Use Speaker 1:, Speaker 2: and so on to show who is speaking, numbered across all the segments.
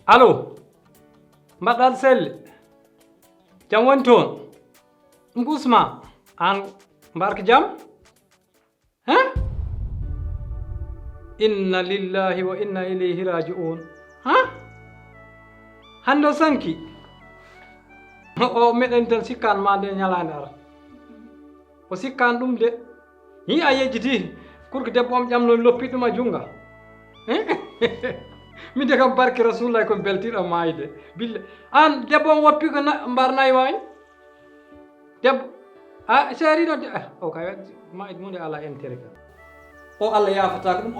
Speaker 1: allo mbaɗɗa selli jam woni toon ɗum usma an mbarka jam hein inna lillahi wa inna ilayhi raji'un hande o sanki o meɗen tan sikkan ma nde ñalande ara o sikkan ɗum de hi a yejjiti kurko debbo om ƴamloni loppi ɗum a junga min de kam barke rasulullah komi beltiɗo maayde billa an debbo on woppi ko mbar nayi wani debbo a seeriɗo o kay maayde munde ala intérêt kam o Allah yaafata ko ɗum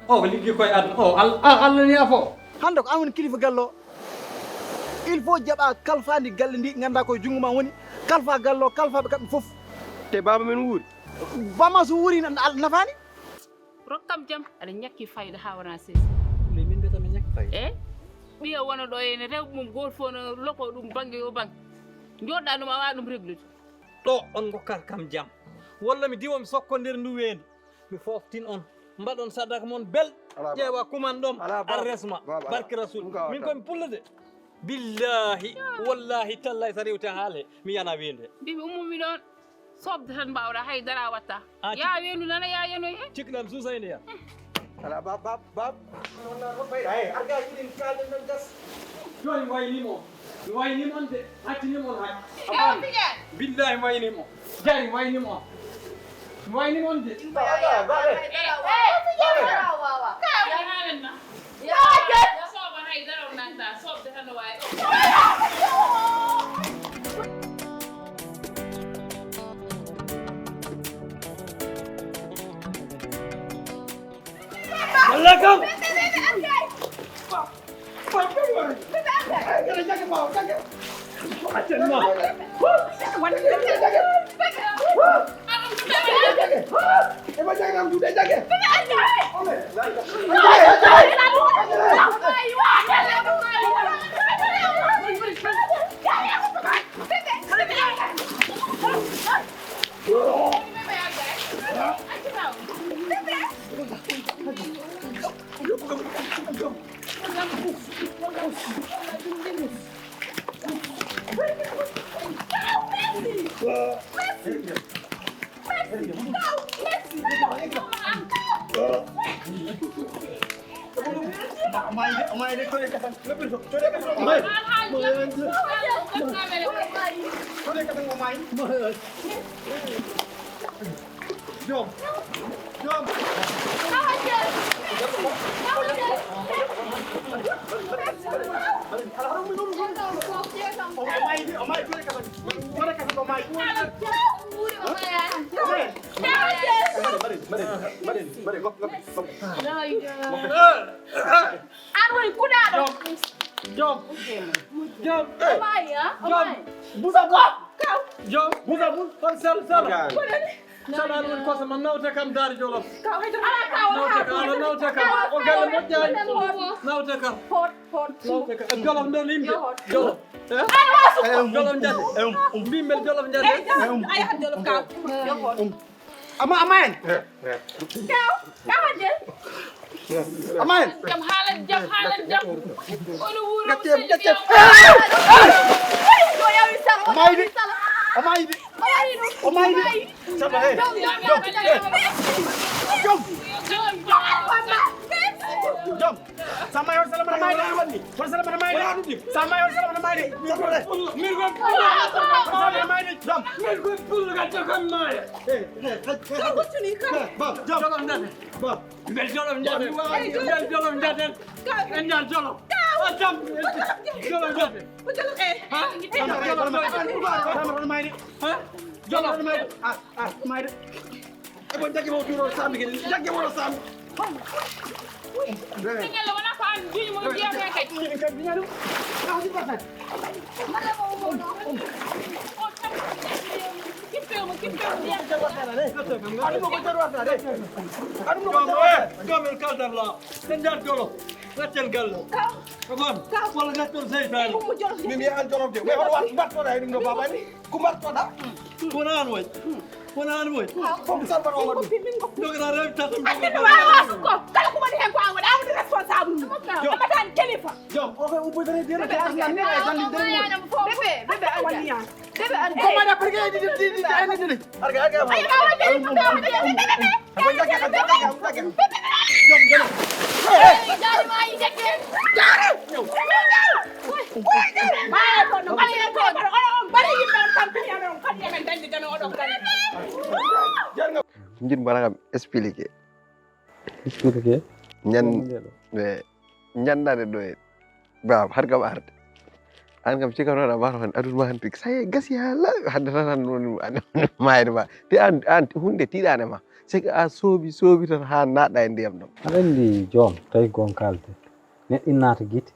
Speaker 1: o ko liggi koye aduna o Allah ne yaafo
Speaker 2: hande ko an woni kilifa galle o il faut jaɓa kalfandi galle ndi ganda koye jungo ma woni kalfa galle o kalfaɓe kamɓe foof
Speaker 3: te baba men wuuri
Speaker 2: bama so wuuri nafani
Speaker 4: rokkam jam aɗa ñakki fayda ha wona sesi
Speaker 2: min de tami ñakki fayda
Speaker 4: e ɓiya wona ɗo ene rewɓe mum goto fof no loko ɗum banggue o banggue joɗɗa ɗum a wawi ɗum réglude
Speaker 1: ɗo on gokkata kam jam walla mi diwa mi sokkodir ndu weedu mi foftin on mbaɗon sadaka moon bel ƴeewa kuman ɗom ar resma barke rasul min komi pullude billahi wallahi tallahi so rewte haale mi yana weende
Speaker 4: mbimi ummumi ɗon sobde tan mbawɗa haydara watta ya weendu nana ya yanoy he
Speaker 1: cikkiɗam suusayde ya
Speaker 3: ala bab on fayda hey arga jiɗin kalde nan gas
Speaker 1: joni mi waynimo mi waynimo on de hattinimo on hay billahi mi waynimo jari mi waynimo on mi waynimo on de
Speaker 4: soba haydara o nanta sobde tan no wawi
Speaker 1: Salaam. Nawta kam daari jolof nawta kam o galle moƴƴani nawta kam jolof ndo limde jolof jolof jade mbimbel jolof jade
Speaker 2: ama en ama en
Speaker 4: jam haalan jam ono wuuro
Speaker 2: jom sama yor salam na mayde wonni won salam na mayde sama yor salam na mayde mir gon salam na mayde jom mir gon pullu ga to kam mayde
Speaker 4: ka gotuni ka
Speaker 2: ba jom ndade ba
Speaker 1: bel jolof jade bel jolof jade en jal jolof jam jolof jade jolof
Speaker 2: na mayde
Speaker 1: jolof
Speaker 2: mayde e bon jaggi mo duro sambi jaggi mo sambi
Speaker 4: ngel wona ko an juñu mo jiyame kay
Speaker 1: Jomel kaldam la en jal jolof gaccel gallo kon wala gaccol seytani
Speaker 3: min ya an jolof de we hono wat mbattoɗa e ɗum ɗo baba ni ko mbattoɗa
Speaker 1: wona an way wona an way
Speaker 3: fof salmano waɗum
Speaker 1: dogara rew tatum
Speaker 5: kala ko woni hen ko an waɗa awde responsable Amatan kilifa.
Speaker 3: Jom, oke upo tadi dia nak asli ni ay kan dia.
Speaker 5: Bebe awaliya. Bebe an.
Speaker 3: Kau mana pergi di ini. Harga.
Speaker 5: Ay bawa jadi bebe.
Speaker 3: Apa jaga. Jom.
Speaker 5: Jari mai jaga. Jari. Mai ko no kali ko. Bari yimbe tampi ya no kali ya men dandi jano odo kali.
Speaker 6: Njin barangam expliquer ñandade ɗo e bab har kam arde an kam cikanoɗa mbato tan aduna ma han pik sa gasi hala hande tan han mayde ma te an hunde tiɗane ma c'est que a soobi tan ha naɗɗa e ndiyam ɗam
Speaker 1: aɗa andi joom tawi gon kalde neɗɗo innata guite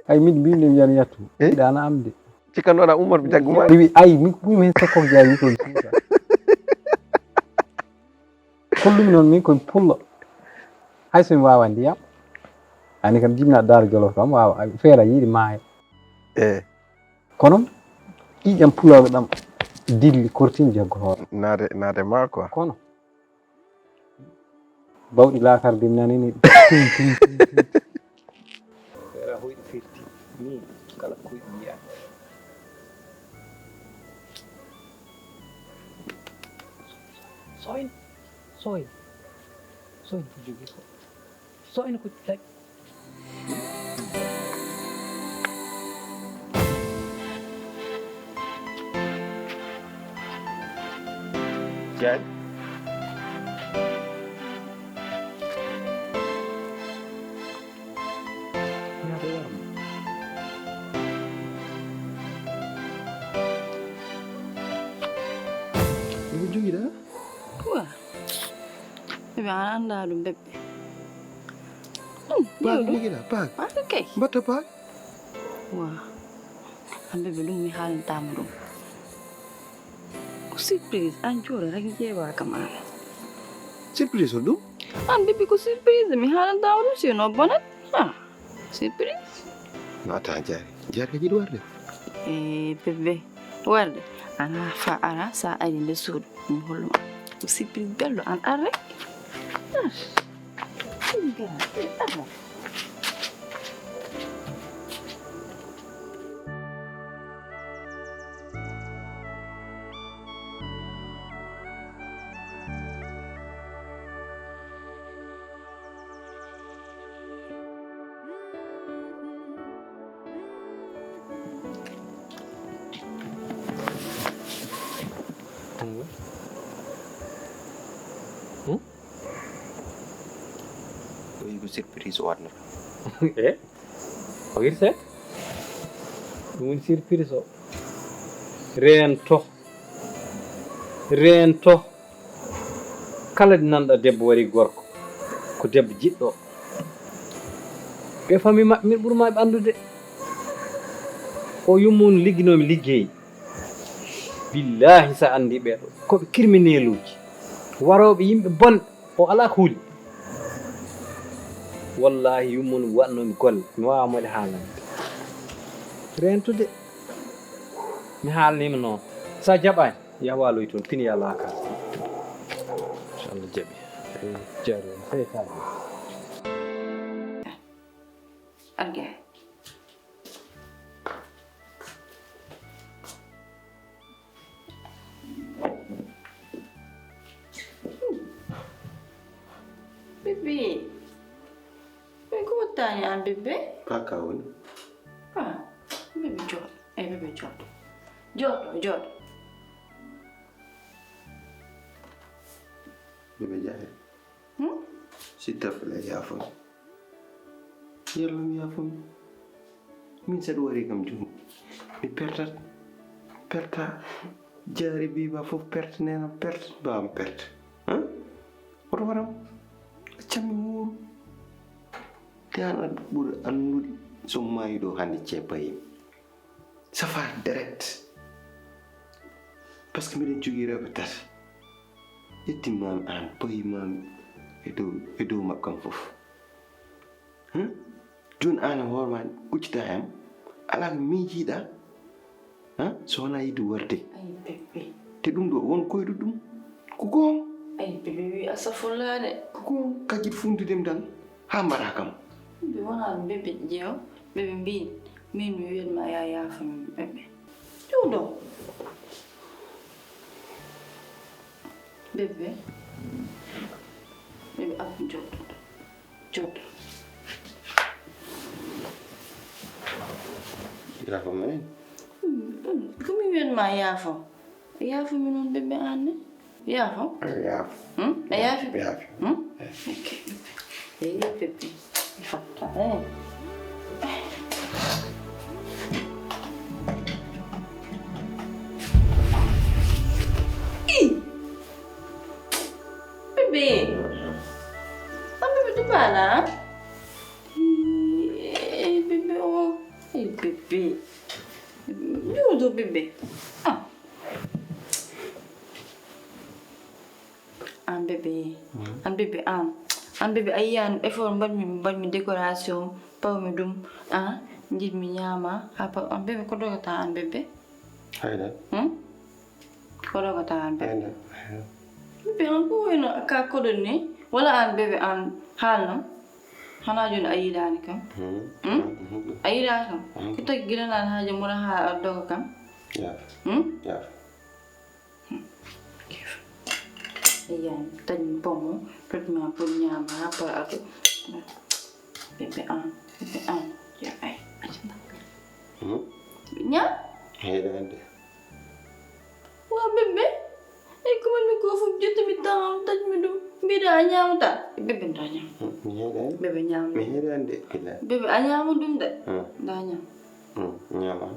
Speaker 1: ay min mbimi wiyan yattu tiɗana am de
Speaker 6: cikanoɗa ummoto jagguma
Speaker 1: wi ay min ɓuymi hen sakko jaay wi koye suusa kollumi noon min koye pullo hay somi wawa ndiyam ani kam jibinaɗo Daara Jolof kam wawa feera yiiɗi maayo kono ƴiƴam puloɓe ɗam dilli kortini jaggo hoore
Speaker 6: naade ma quoi
Speaker 1: kono bawɗi laakarde mi nanini feera hoyɗi firti ni kala koyɗi yiya soyn ko jogui ko soyna ko tag
Speaker 6: Jan Ibu jogui da
Speaker 7: Wah, bebe anda ɗum bebe.
Speaker 6: Pak joguiɗa pak
Speaker 7: Okay.
Speaker 6: mbatta pak
Speaker 7: Wah, an bebe ɗum mi haalantama ɗum. Ko surprise an jooɗo rek ƴeewa kam an.
Speaker 6: surprise o ɗum
Speaker 7: An bebe ko surprise mi haalantama ɗum sino bonat. Ha, surprise.
Speaker 6: no ata jari ka jiɗi warde
Speaker 7: Bebe warde ana fa ara sa ari nde suudu mi holluma ko surprise belɗo an ar rek.
Speaker 6: ko surprise o wadnata
Speaker 1: o hirse ɗum woni surprise o reento kala ɗi nanɗa debbo wari gorko ko debbo jiɗɗo ɓe famille maɓɓe min ɓuurmaɓe andude o yummum ligginomi liggeyi billahi sa andi ɓeɗo koɓe criminel uji waroɓe yimɓe bonɓe o ala ko huuli wallahi yummum waɗnomi golle mi wawa moɗe haalande rentude mi haalnima noon sa jaɓani ya waloy toon fini ya laakar inchallah jaɓi jari sey ka
Speaker 7: Arge. Bebe. Ko tani an bebe?
Speaker 6: Paka woni
Speaker 7: Ah, bebe jod. Bebe jod. Jod.
Speaker 6: bebe jari s'il te plaît yaafo yallum yaafo min saɗa wari kam joni mi perta jaari biba fof perte nena perte mbawam perte oto waram accammi wuuru te an aɗa ɓuuri annude so maayi ɗo hannde ceebayim safar direct par ce que mbiɗen jogii rewɓe tata ƴettimmami an payimami e dow maɓɓe fof joni an e hoore ma kuccita hem ala ko miijiɗa so wona yiide warde
Speaker 7: Ay bebe.
Speaker 6: te ɗum ɗo won koyɗo ɗum ko goon
Speaker 7: Ay bebe wi asafullade.
Speaker 6: ko goon kajjit funtudem tan ha mbaɗa kam
Speaker 7: Bébé wana bébé jew bébé mbi min mi wiet ma ya fam bébé. Tudo. Bébé. Bébé ap jot.
Speaker 6: Ya fa men.
Speaker 7: Kumi wiet ma ya fam. Ya fam non bébé ane. Ya fam?
Speaker 6: Ya.
Speaker 7: Ya fam.
Speaker 6: Ya.
Speaker 7: Okay. Bébé. Fatta Bébé. Bébé tu mana? Bébé oh. Bébé. Duduk bébé. An bébé. An bébé an. An bébé ayan effort mbad mi décoration paw mi dum njit mi nyama apa an bébé ko dogata an bébé
Speaker 6: Hayda.
Speaker 7: ko dogata an bébé
Speaker 6: Hayda.
Speaker 7: bébé an ko wena ka ko ni wala an bébé an halno hana jun ayidani kam ayida kam ko tag gilana haje mura ha dogo kam
Speaker 6: Ya. Ya.
Speaker 7: ayan tan bomo pretma pour nyama apa aku bébé an ya ay ajina nya
Speaker 6: Hayda ande.
Speaker 7: Wah bébé, aku mana kau fujud mi tam taj mi dum beda anyam ta bébé ndanya
Speaker 6: Hayda.
Speaker 7: bébé nyam
Speaker 6: Hayda ande kila.
Speaker 7: bébé anyam dum de ndanya
Speaker 6: Nyama.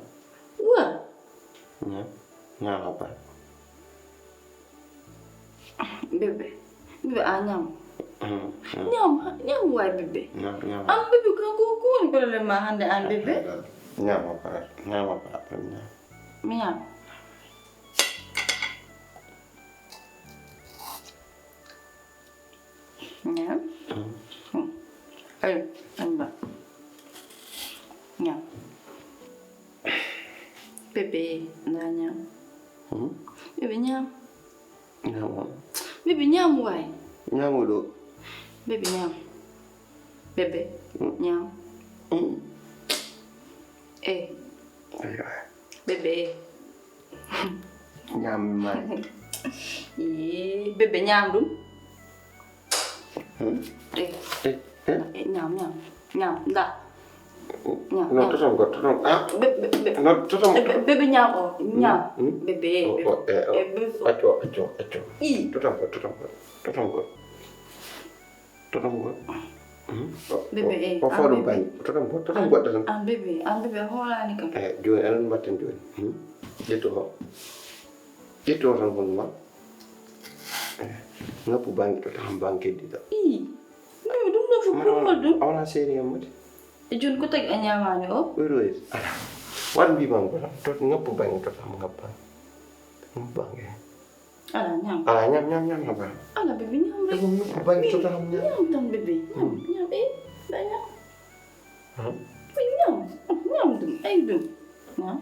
Speaker 7: wah
Speaker 6: Nyama apa?
Speaker 7: bébé anyam nyam wah bébé
Speaker 6: Nyama.
Speaker 7: am bébé ko ni problème ma hande an bébé
Speaker 6: Nyama apa?
Speaker 7: nyam nyam ayo anda nyam bébé ndanya bébé nyam
Speaker 6: Nyama.
Speaker 7: bébé nyam wah
Speaker 6: Nyama do.
Speaker 7: bébé nyam bébé nyam
Speaker 6: Ayo.
Speaker 7: bébé
Speaker 6: Nyama mai.
Speaker 7: bébé nyam dum nyam da
Speaker 6: No, totong.
Speaker 7: bébé
Speaker 6: No, totong.
Speaker 7: bébé nyam nyam bébé
Speaker 6: Acho. Totong.
Speaker 7: Bébé,
Speaker 6: Apa
Speaker 7: ah,
Speaker 6: lu
Speaker 7: bébé.
Speaker 6: bang? Totong buat dalam.
Speaker 7: an bébé hola ni kam
Speaker 6: Jual alam batin jual. Itu orang pun mak. Ngapu bang totong bangkit itu.
Speaker 7: bébé dum na fu pour dum
Speaker 6: Awalnya seri amat.
Speaker 7: jun ko tag anyamani o
Speaker 6: Urus. Wan bi bang ko. Tot ngapu bang totong ngapa. Bang ya.
Speaker 7: ala nyam
Speaker 6: Nyam apa?
Speaker 7: ala bébé nyam rek
Speaker 6: Ngapu bang totong nyam.
Speaker 7: nyam tan bébé nyam da nyam nyam dum ay dum na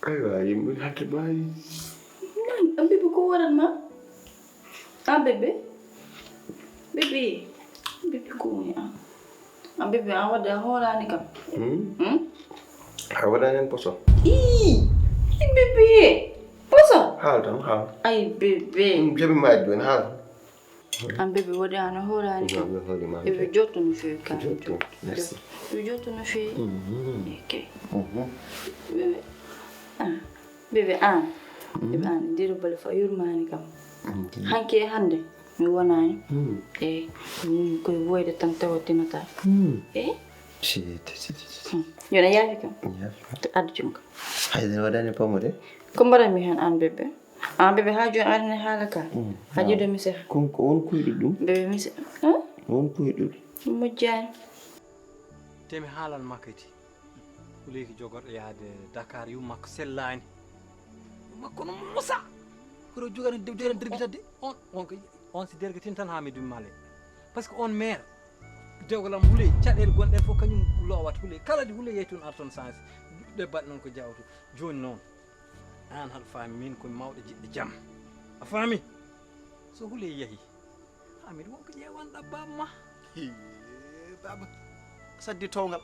Speaker 6: Ayo, ibu hati bayi.
Speaker 7: an bébé ko waral ma bébé ko ni an bébé an wada hola ni kam
Speaker 6: Awalnya yang poso.
Speaker 7: bébé poso
Speaker 6: Hal dong hal.
Speaker 7: ay bébé
Speaker 6: Jadi maju hal.
Speaker 7: an bébé wada an hola ni kam bébé jotu no fe kam
Speaker 6: Merci.
Speaker 7: bébé jotu no fe okay bébé bébé an diru bal fa yurmani kam hanke hande mi wonani mi koy woyde tan tawatinata
Speaker 6: Shit.
Speaker 7: yona yafi kam
Speaker 6: Ya.
Speaker 7: addu junga
Speaker 6: Hayda wadane pamude.
Speaker 7: ko mbarami hen an bébé ha joni arani halaka ha jido mi se
Speaker 6: Kon ko won kuydu dum.
Speaker 7: bébé mi se
Speaker 6: Won kuydu.
Speaker 7: mojjani
Speaker 1: temi haalan makkati uleyki jogorɗo yahde Dakar yu makko sellani makko no musa kono jogani dewdere dergitade on si dergatin tan ha mi dummale par ce que on maire dewgalam huuley caɗele gonɗen fof kañum lowat huuley kala de huuley yeyi toon ar toon change ɗebbat noon ko jawto joni noon an haɗa faami min komi mawɗo jiɗɗo jaam a faami so huuley yeehi ha miɗa wonko ƴewanɗa bamma
Speaker 3: saddi towgal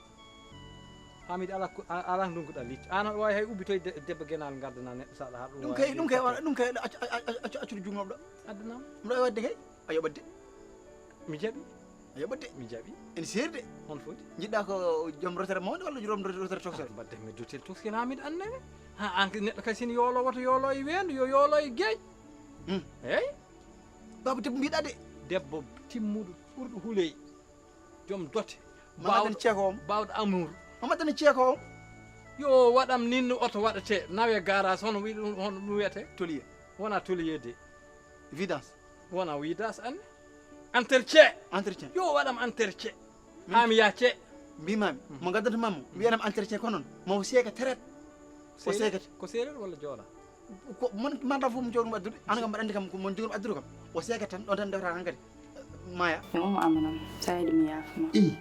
Speaker 1: Hamid ala ndunkuɗa licci an aɗa wawi hay ubbitoy debbo guenal gardana neɗɗo saɗa har
Speaker 3: ɗum kay accude jungam ɗo
Speaker 1: addanama
Speaker 3: mɗo wadde kay a yoɓatde
Speaker 1: mi jaaɓi
Speaker 3: a yoɓatde
Speaker 1: mi jaaɓi
Speaker 3: ene seeri de
Speaker 1: on foti
Speaker 3: jiɗɗa ko joom retraite mawde walla joom retraite toksere
Speaker 1: mbadde mi dotel toksken Hamid annene ha an neɗɗo kay sine yoolo woto yoolo e weedu yo yoolo e gueeƴ eyyi
Speaker 3: baba debbo mbiɗa de
Speaker 1: debbo timmuɗo ɓurɗo huuley joom dote
Speaker 3: mamaɗane ceeko om
Speaker 1: bawɗo amour
Speaker 3: mamaɗane ceeko om
Speaker 1: yo waɗam ninno oto waɗete nawe garage hono wi ɗum hono ɗum wiyete
Speaker 3: tolier
Speaker 1: wona tolier de
Speaker 3: vidance
Speaker 1: wona widas anne entretien yo waɗam entretien hami yacce
Speaker 3: mbimami mo gaddanta mammo wiyanam entretien ko noon mo seeka traite o seekata
Speaker 1: ko séréer walla joola
Speaker 3: ko man manda fof mo jogɗum addude an kam mbaɗa andi kam mon jogɗum addude kam o seekata tan ɗon tan ndewata tan kadi maya
Speaker 7: Umu amanam saydi mi yaafuma
Speaker 6: i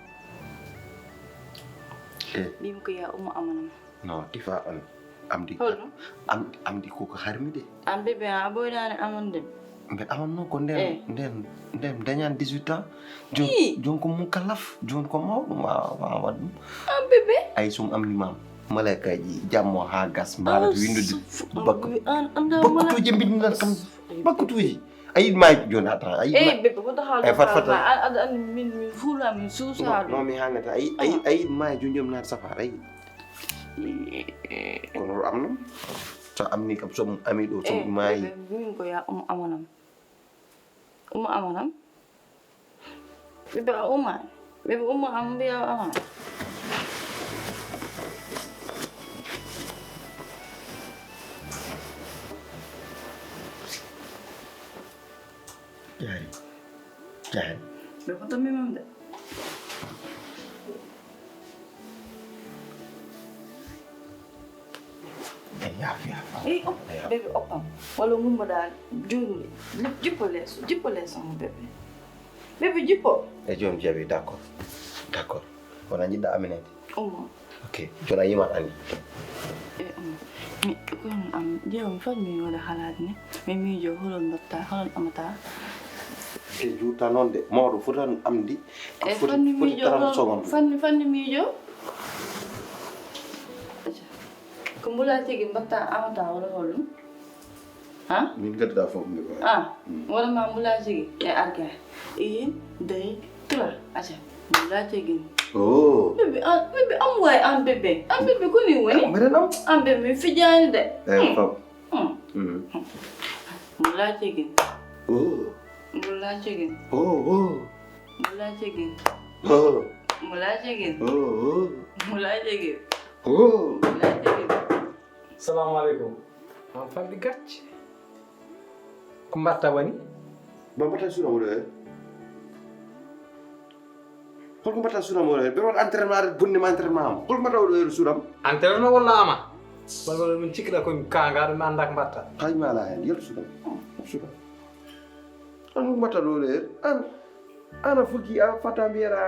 Speaker 7: mbimi ko ya umu amanam
Speaker 6: non tifa on amdi
Speaker 7: holɗum
Speaker 6: amdi koko harmi de
Speaker 7: an bébé a ɓoydani amande
Speaker 6: mbeɗa amanno ko nden dañani 18 ans jon ko mum kalaf joni ko mawɗum wawa waɗ ɗum
Speaker 7: an bébé
Speaker 6: ay sum amnimama malaikaji jammo ha gas mbaɗata windude bakkutuji mbindinan kam bakkutuji a yiɗi mayi joni hata a
Speaker 7: yiɗi bébé ko taxaw
Speaker 6: ay fat
Speaker 7: aɗa andi min fuula min suusa
Speaker 6: non mi haalnata a yiɗi mayi joni joom naata safara a yiɗi kono am noon so amni kam somo ami ɗo somo maayi
Speaker 7: min ko ya umu amanam bébé a umani bébé umu am mbiya amana
Speaker 6: jaari
Speaker 7: bébé ko tamimam de
Speaker 6: yaaf
Speaker 7: bébé oppam walla ngumba daal joni jippo leeso mo bébé jippo
Speaker 6: e joom jaabi d' accord wona jiɗɗa aminede
Speaker 7: omo
Speaker 6: ok joni a yimat andi
Speaker 7: mi kon am ƴeew mi fat mi waɗa haalade ne mi miijo holon mbatta holon amata
Speaker 6: e juuta noon de mawɗo fotan amdi
Speaker 7: e fanni miijo fanni miijo ko mbula tigi mbatta amata wala holɗum ha
Speaker 6: min gadduɗa fof mi
Speaker 7: wala ma mbula tigi e arga 1 2 3 aca mbula tigi bébé am way an bébé koni woni
Speaker 6: mbeɗenam
Speaker 7: an bébé mi fijani de
Speaker 6: fam
Speaker 7: mbula tigi mbula tigi mbula tigi mbula tigi mbula tigi
Speaker 1: assalamu aleykum an famɗi gacce ko mbatta woni
Speaker 6: mbatta suram oɗo he holko mbatta suram oɗo he ɓe waɗa entraînement aɗa bonnima entraînement am holko mbatta oɗo heɗo suram
Speaker 1: entraînement walla ama walla min cikkiɗa komi kangaɗo mi anda ko mbatta
Speaker 6: haymi ala hen yetto suram an holko mbatta ɗo oɗo he ana fuggi a fata mbiyata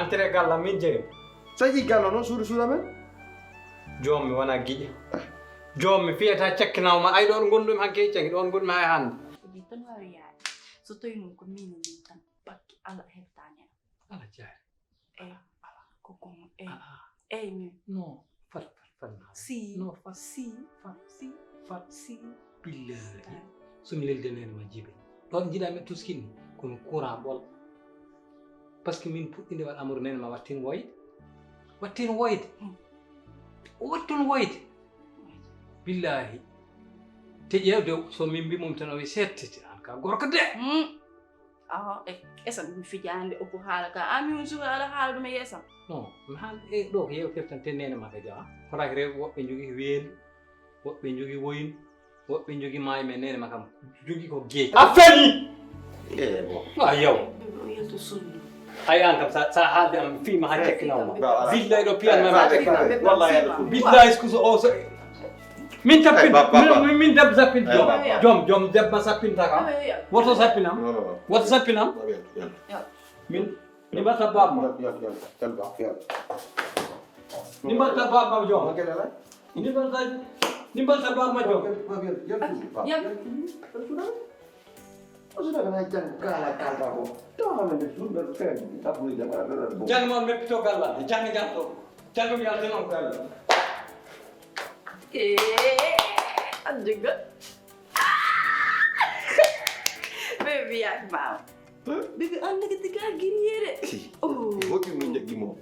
Speaker 6: entré
Speaker 1: galla min jeeyi
Speaker 6: sa yi gallo noon suudu suram en
Speaker 1: joom mi wona giƴe joom mi fiyata cakkinawma ay ɗon gonɗumi hanke cakki ɗon gonɗumi hay hannde
Speaker 7: ɗum tan wawi yaade so tawi noon ko mine min tan bakki allah heɓtani en
Speaker 1: ala jaari
Speaker 7: eyi ko gon eyi min
Speaker 1: non fat
Speaker 7: si
Speaker 1: non fat billahi somi leldanene ma jibe ɗon jiɗami tuskinni komi courant ɓol par ce que min puɗɗinde waɗ amour nene ma wattin woyde watton woyde billahi te ƴewde so min mbimum tan o wi settete an ka gorko de
Speaker 7: esam mi fijande oppo haala ka an min suka ala haala ɗum e yeesam
Speaker 1: non mi haala ɗo ko yewtere tan te nene ma kadi horaki rew woɓɓe jogui weedu woɓɓe jogui woynu woɓɓe jogui maayo men nene ma kam jogui ko geeƴi a fani bon a yaw
Speaker 7: o yelto sundu
Speaker 1: ay an kam sa haalde am fiima ha cekkinawma billahi ɗo piyanma billahi so min tappin min debbo sappinte joom debbo sappinta kam woto sappinam min ni mbatta babma ni mbatta babma joom ni mbatta babma joom
Speaker 6: sudah kena kala ko tawa men sudah fen tabu jama
Speaker 1: jang mo meppito galla jang gatto jang mi alde non galla
Speaker 7: Anjingga. Baby yak mau. Baby anda ketika gini ya deh. Oh.
Speaker 6: mo ki min jagi mo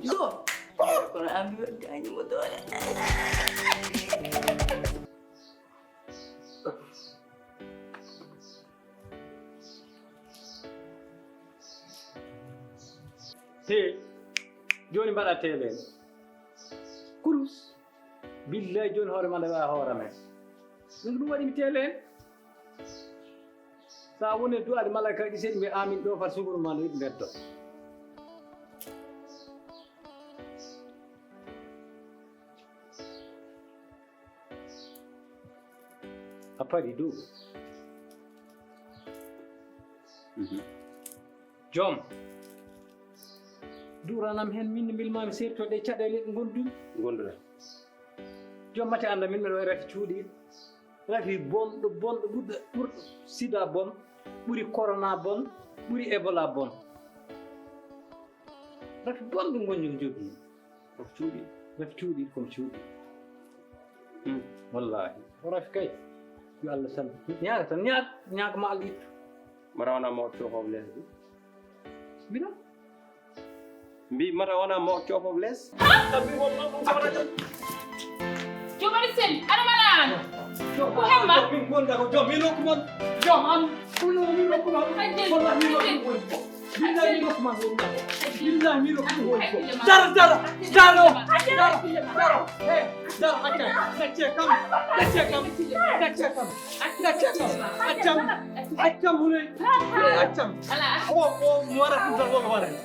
Speaker 7: Do. Kalau ambil ganya motor.
Speaker 1: te joni mbaɗa telen kurus billahi joni hoore ma ndewa hoore men ɗum waɗi mi telen sa woni duwaɗe malaika ɗi seeɗi mbi amin ɗo far suguru ma no yiɗi mbeddo a paɗi dow joom duranam hen min milmami sertoɗe caɗele ɗe gondumi
Speaker 6: gonduɗa
Speaker 1: joom mate anda min mbeɗa wawi rafi cuuɗiɗo rafi bonɗo ɓurɗo sida bon ɓuuri corona bon ɓuuri ebola bon rafi bonɗo gonño jogui rafi cuuɗiɗo komi cuuɗi wallahi o rafi kay yo Allah san ñaaga tan ñaaga ma Allah ittu
Speaker 6: mara wana mo cofof lesdi
Speaker 1: mbiɗa
Speaker 6: mbi mata wana mo cofof les
Speaker 4: Jomari sen ana malan ko hemma
Speaker 1: min gonga ko joom min hokkuma joom an min hokkuma wallahi min hokkuma billahi min hokkuma billahi min hokkuma dara dara accam hunde accam o mi waɗat ɗum tan walla waɗani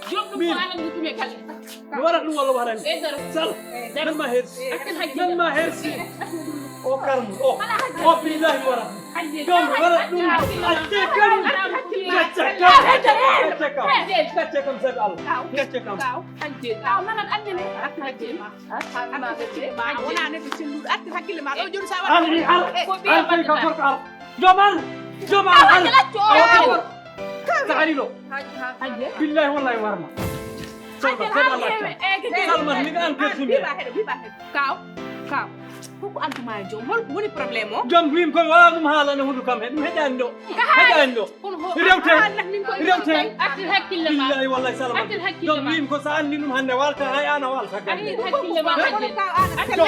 Speaker 4: jom ɗum ko anan ɗume kala
Speaker 1: mi waɗat ɗum walla waɗani sal nan ma hersi o karmu o billahi mi waɗat jom mi waɗat ɗum acce kam gacce kam sabi Allah gacce kam
Speaker 5: kaw nanan andine ma wona neɗɗo celluɗo artir hakkille ma ɗo joni sa
Speaker 1: alni al ka gorko al joom al taxanilo billahi wallahi warma salma mi ga an persude
Speaker 5: biba heɗo kaw koko antuma e joom holko woni probléme o
Speaker 1: joom wim koye wala ɗum haalane hunde kam he ɗum heƴani ɗo rewte
Speaker 4: artir hakkille ma
Speaker 1: billahi wallahi salma joom wim ko sa anndi ɗum hannde walta hay an a walta
Speaker 4: artir hakkille ma hajjen
Speaker 5: artir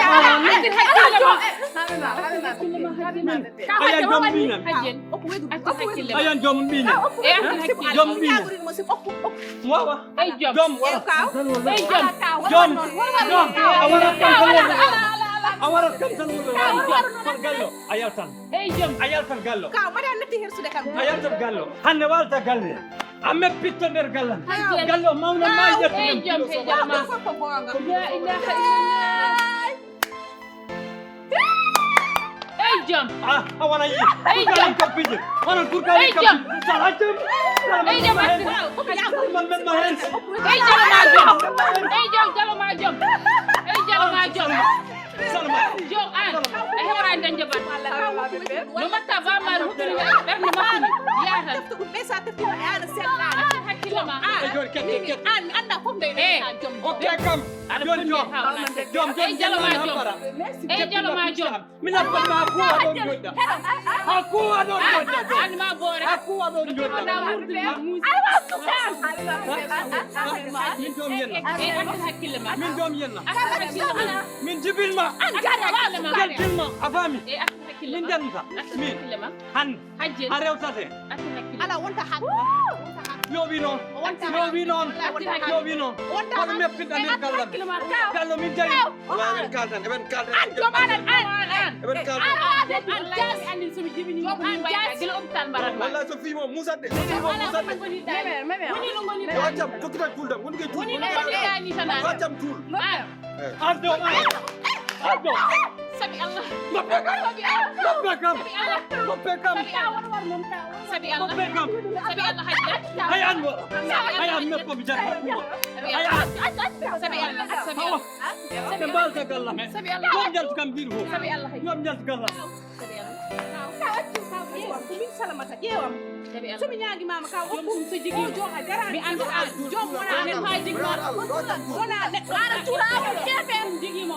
Speaker 1: ayan joom ɓinan
Speaker 4: hajjen artir hakkille ma
Speaker 1: ayan joom ɓinan joom ɓinan wawa
Speaker 4: ey jom
Speaker 1: joom wara
Speaker 4: ey jom
Speaker 1: joom a warat kam tan a warat kam tan won gallo a yaltan
Speaker 4: ey jom
Speaker 1: a yaltan gallo
Speaker 5: kaw mbaɗa netti hersude kam
Speaker 1: a yaltan gallo hannde walta galle a meppitto nder gallam gallo mawna ma ƴettu
Speaker 4: ey jom ey jom ma
Speaker 5: fof ko gonga
Speaker 4: la ilaha illallah ey jom
Speaker 1: a wona yi
Speaker 4: ey jom
Speaker 1: kam pije onon kurkali
Speaker 4: ey
Speaker 1: kam
Speaker 4: jom
Speaker 1: sal accam
Speaker 4: ey jom
Speaker 1: man men ma hen
Speaker 4: ey jom ma jom ey jom jalo ma jom ey jalo ma jom
Speaker 1: salma
Speaker 4: jom an e hewra dañde ban no matta bamar hukkini ɓerde makko yatan
Speaker 5: tefta ɗum ɓe sa teftima e ana sellani
Speaker 4: artir hakkille ma
Speaker 1: e joni ket
Speaker 5: an mi anda fof nde joom
Speaker 1: ok kam joni joom
Speaker 4: ey jalo ma jom ey jalo ma jom
Speaker 1: min abbatma kuwa ɗon joɗɗa ha kuwa ɗon joɗɗa
Speaker 4: an ma boore
Speaker 1: ha kuwa ɗon joɗɗa min joom yenna
Speaker 4: ey artir hakkille ma
Speaker 1: min joom yenna
Speaker 4: artir hakkille ma
Speaker 1: min jibilma jaltilma a faami
Speaker 4: ey artir hakkille
Speaker 1: min
Speaker 4: ma
Speaker 1: jannta
Speaker 4: artir
Speaker 1: min
Speaker 4: hakkille ma
Speaker 1: hande
Speaker 4: hajjen
Speaker 1: a rewtate
Speaker 4: artir hakkille
Speaker 5: ala wonta ha
Speaker 1: yoɓi noon yoɓi noon yoɓi noon kono meppinɗa nder gallam gallo min jayi eɓen kaldan eɓen kaldan eɓen kaldan
Speaker 4: an andi somi jibini ko an bayta gila hôpital mbarat ma
Speaker 6: wallahi so fimo musatde so fimo musatde
Speaker 4: woni no ngoni
Speaker 6: yo accam tokkitan cuuldam woni koye
Speaker 4: woni
Speaker 6: cuul
Speaker 4: no ngoni dani tan
Speaker 6: yo accam cuul
Speaker 1: ardo ardo
Speaker 4: sabi Allah
Speaker 1: noppe kam noppe kam noppe kam
Speaker 4: sabi Allah
Speaker 1: noppe kam
Speaker 4: sabi Allah hajjat
Speaker 1: hay an wora hay an meppomi jata kuwa hay an
Speaker 4: sabi Allah sabi Allah
Speaker 1: ɓe mbalta gallam he
Speaker 4: sabi Allah
Speaker 1: yom jaltu kam mbiɗo fof
Speaker 4: sabi Allah
Speaker 1: yom jaltu gallam
Speaker 4: sabi Allah
Speaker 5: min salamata ƴeewam somi ñaagi mama kaw jom ɗum so jigi o jom a jarani mi anda an jom wona nen ha jigi wona neɗɗo ana cuurawo keefen jigima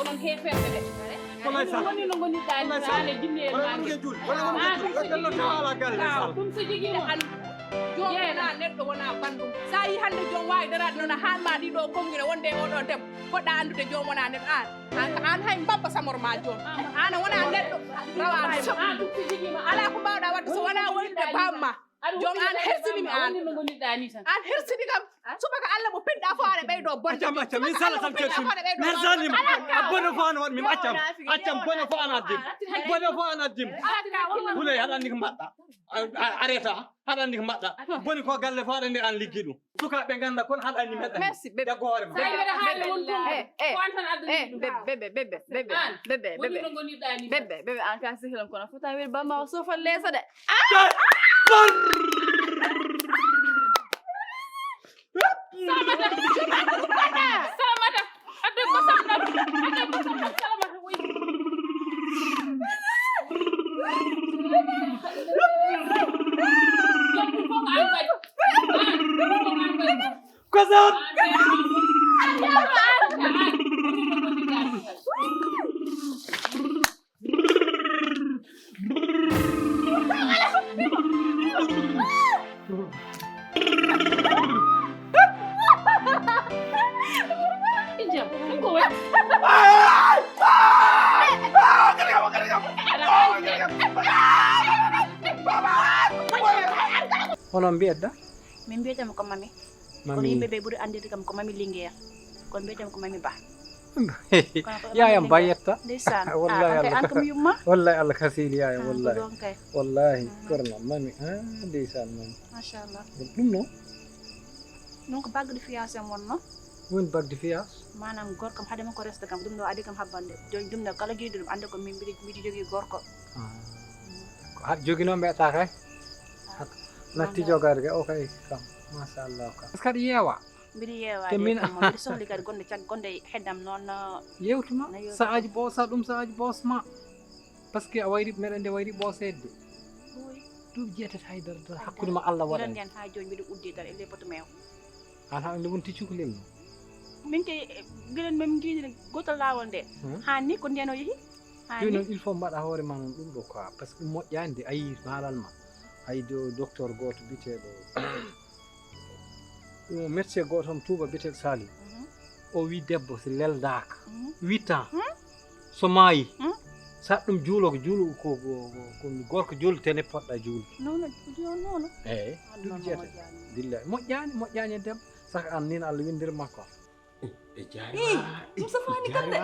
Speaker 5: onon heeferɓe de woni no gonirɗa ni jinni e maage ɗum so jigimo an jom wona neɗɗo wona bandum sa yi hande jom wawi darade noon a hanma ɗiɗo konngire wonde e oɗo debbo poɗɗa andude jom wona neɗɗo an hay mbabba samoro ma joni an wona neɗɗo rawaɗo ala ko mbawɗa wadde so wona wonde bamma jom an hersinimi an hersini kam subaka Allah mo pinɗa fo aɗa ɓeydo bonde
Speaker 2: accam min sala tan kesum min salim bono fo an wat min accam bono fo an addim huley haɗa andi ko mbaɗɗa arrêta haɗa andi ko mbaɗɗa boni ko galle fo aɗa andi an liggi ɗum sukaɓe ganda kono haɗa andi meɗɗa
Speaker 5: merci bébé
Speaker 2: hoore ma
Speaker 7: bébé an ka sihilam kono fota wel bamma o sofal leesa de
Speaker 4: salamata adde ko salamata woy
Speaker 2: Kozat
Speaker 1: onon mbiyatɗa
Speaker 5: min mbiyetama ko mami kono yimɓe ɓe ɓuuri andirde kam ko mami Linguére kono mbiyetama ko mami Ba
Speaker 1: yayam bayetta
Speaker 5: ndeysan
Speaker 1: wallahi
Speaker 5: an kam yumma
Speaker 1: wallahi Allah kasili yayam wallahi
Speaker 5: ɗon kay
Speaker 1: wallahi korna mami ndeysan mami
Speaker 5: machallah
Speaker 1: ɗum noon
Speaker 5: donc bagge de fiancé wonno
Speaker 1: woni bagde fiance
Speaker 5: manam gorkam haadema ko resde kam ɗum ɗo adi kam habbande joni ɗum ɗo kala jiiɗo ɗum anda ko min mbiɗi jogui gorko
Speaker 1: ko haɗa jogui noon mbiyata kay natti jogade kay o kay kam machallah kam est ce que aɗa yeewa
Speaker 5: mbiɗa yeewade
Speaker 1: Temina.
Speaker 5: mbiɗa sohli kadi gonde heddam noon
Speaker 1: yewtuma saaji ɓoosa ɗum saaji ɓoosma par ce que a wayri meɗen nde wayri ɓoosede ɗum jeetata haydara hakkude ma Allah waɗa
Speaker 5: iran nden ha joni mbiɗa uddi tan e leppoto mew
Speaker 1: an ha nde wonti cukalel no
Speaker 5: min ke gueɗen min jiiɗi gotol lawol nde hanni ko nden o yeehi
Speaker 1: ɗum noon il faut mbaɗa hoore ma noon ɗum ɗo quoi par ce que moƴƴani a yii malal ma hayde o docteur goto biteɗo médecin goto tom Touba biteɗo Sali o wi debbo so leldaka 8 ans so maayi sa ɗum juulo ko juulo ko gorko juulotene poɗɗa juulde
Speaker 5: nono
Speaker 1: eyyi ɗum jeeta billahi moƴƴani e debbo saka an nin Allah windir makko
Speaker 6: e jaari
Speaker 7: ɗum safani kam de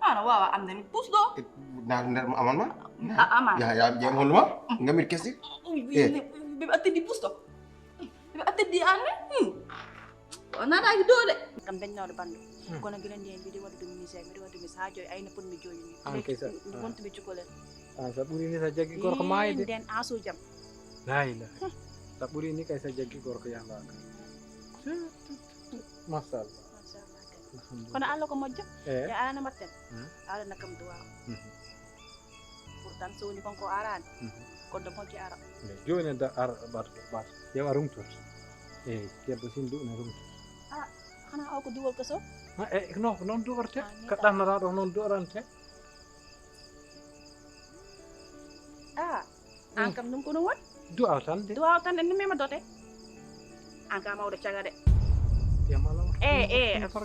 Speaker 7: ana wawa amde mi pusɗo
Speaker 6: naatu nder aman ma
Speaker 7: ama
Speaker 6: ya ƴeem holluma ngamir kesɗi
Speaker 7: ɓeɓe attedi pusɗo ɓeɓe attedi anne o nataki dow de
Speaker 5: kam dañnoɗo bandu kono gueɗen nden mbiɗa waɗi ɗum misère mbiɗa waɗi mis ha joyi ayno ponmi joyini
Speaker 1: An kay sa-
Speaker 5: wontuɓe cukalel
Speaker 1: an sa ɓuuri ni sa jaggi gorko maayde
Speaker 5: nden aso jam
Speaker 1: la ilaha sa ɓuuri ni kay sa jaggi gorko yahdaka machallah
Speaker 5: kono Allah ko moƴƴo
Speaker 1: eyyi
Speaker 5: ya alano mbatten Allah nakkam duwaw pourtant so woni konko arani kono moƴƴi ara
Speaker 1: joni da ar ɓato yewa rumtoto eyyi debbo sin du'na rumtoto
Speaker 5: hana o ko duwol keso
Speaker 1: eyyi non ko noon du'orte
Speaker 5: ni
Speaker 1: ko ɗannataɗo ko noon du'orante
Speaker 5: an kam ɗum kono woni
Speaker 1: du'aw tan de
Speaker 5: duwaw tan en mima dote an ka mawɗo caga de
Speaker 1: yam Allah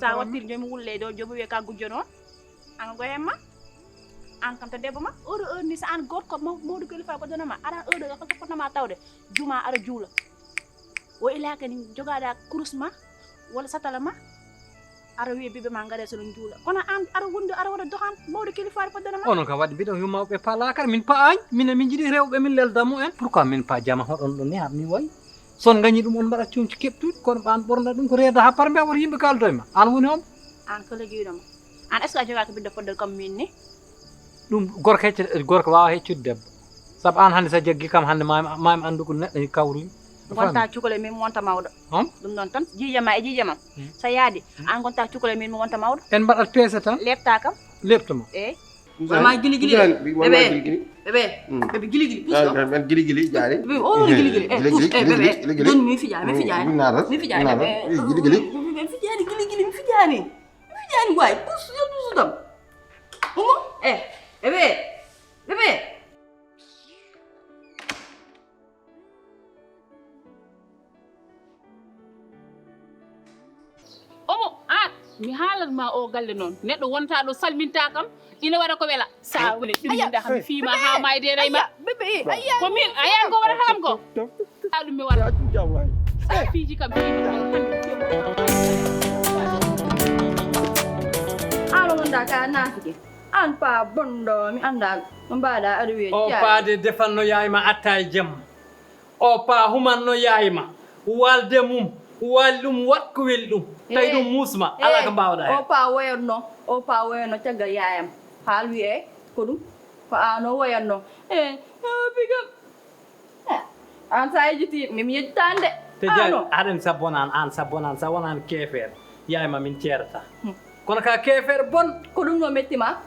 Speaker 5: sa wattiri jomi wulle ɗo jomi wiye ka gujjo noon an go hemma an kam to debbo ma oɗo heure ni so an gorko mawɗo kilifa ko donama aɗa heure ɗo holko fotnoma tawde juma aɗa juula o ilaka ni jogaɗa kurus ma walla satala ma aɗa wiya ɓiɓɓe ma gaare soɗon juula kono an aɗa wondi aɗa waɗa dokan mawɗo kilifaɗo fotdanama
Speaker 1: onon kam waɗi mbiɗo yummaɓe palakar min paañ minen min jiiɗi rewɓe min lelda mumen pourquoi min pa jama hoɗon ɗo ni mi wayi son gañi ɗum on mbaɗa cuumci keɓtuɗi kono ɓan ɓorna ɗum ko reeda ha par mbiya woto yimɓe kaldo e ma an woni on
Speaker 5: an kala jiiɗoma an est ce que a jogaki ɓiɗɗo fodde comme min ni
Speaker 1: ɗum gorko wawa heccude debbo saabu an hannde sa jaggi kam hannde mami andu ko neɗɗo kawrumi
Speaker 5: gonta cukole min mi wonta mawɗo ɗum ɗon tan jiijama e jiijamam so yaadi an gonta cukole min mi wonta mawɗo
Speaker 1: en mbaɗat peese tan
Speaker 5: lepta kam
Speaker 1: leptoma
Speaker 5: eyyi
Speaker 7: ma gili gili bébé bébé gili gili
Speaker 6: man gili gili jaari
Speaker 7: bébé oh gili gili bébé don mi fi jaay mi fi jaay mi fi jaay
Speaker 6: gili gili
Speaker 7: mi fi jaay gili gili mi fi jaay waay pus yo pus dam Uma bébé bébé
Speaker 4: omo mi haalan ma o galle noon neɗɗo wonta ɗo salminta kam ina waɗa ko wela sa woni ɗumminda kam mi fiima ha mayde reyma ko min ayan ko waɗata kam ko ɗum mi waɗa sa fiiji kam fiima
Speaker 7: ano gonda ka naafike an pa bondo mi anda no mbaɗa aɗa wiye
Speaker 1: o paade defanno yayma atta e jamma o pa humanno yayma walde mum wal ɗum wat ko wel ɗum tawi ɗum musma ala ko mbawɗa hen
Speaker 7: o pa woyanno caggal yayam haal wiye ko ɗum ko an o woyanno bigam an sa yejiti mimi yettande
Speaker 1: te jani aɗen sa bonan an sa bonan sa wonan keefeere yayma min ceerata kono ka keefeere bon
Speaker 7: ko ɗum no mettima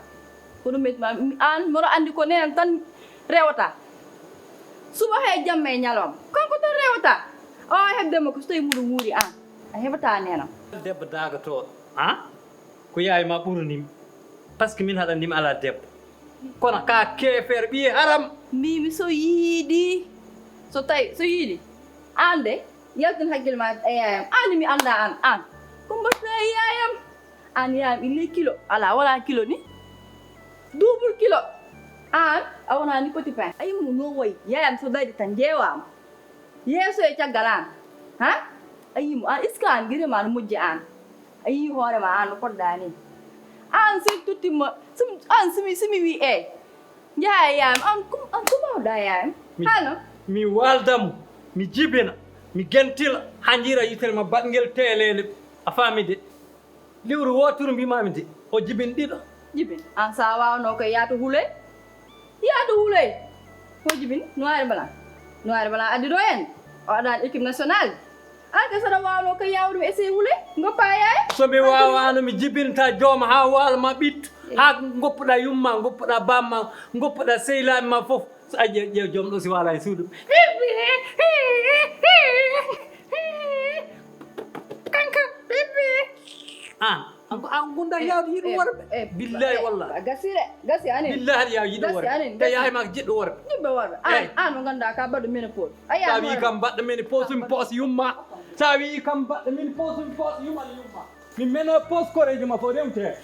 Speaker 7: an mboɗo andi ko nenen tan rewata suba he jamma e ñalawma kanko tan rewata o hebdema ko so tawi muɗum wuuri an a heɓata nenam
Speaker 1: debbo dagatoɗo ko yayma ɓuranimi par ce que min haɗandimi ala debbo kono ka keefeere ɓiye haram
Speaker 7: mbimi so yiiɗi so tawi so yiiɗi an de yaltin hakkille ma e yayam an mi anda an ko mbatta e yayam an yayam ile kilo ala wala kilo ni double kilo an a wonani petit pain a yimmo no woyi yayam so dañi tan jeewama yeeso e caggal an a yimo an est ce que an guirema no mujji an a yii hoorema an no poɗɗa ni an si tuttima an simi wi jaha e yayam an ko mawɗa yayam hano
Speaker 1: mi waldamo mi jibina mi gentila ha jira yitere ma baɗgel telele a faami de liwru woturu mbimami de o jibin ɗiɗo
Speaker 7: jibin an sa wawno koye yaata huley ko jibin noire blanc addi ɗo en o aɗani équipe nationale an ka saɗa wawno koye yawde mi essayé huley goppa yaye
Speaker 1: somi wawano mi jibinta jooma ha walma ɓittu ha goppuɗa yumma goppuɗa bamma goppuɗa sehilaɓe ma foof so a ƴeew joom ɗo si wala e suudu kanka bébé an gunda yawde yiɗo worɓe billahi wallah
Speaker 7: gasi anen
Speaker 1: billahi aɗa yaw yiɗo worɓe te yayma jiɗɗo worɓe
Speaker 7: jiɗɗo worɓe an mo ganduɗa ka baɗɗo ménopause
Speaker 1: sa wi kam mbaɗɗo ménopause mi poos yumma sa wi kam mbaɗɗo ménopause mi poos yumma mi ménopause koreji ma fof rewte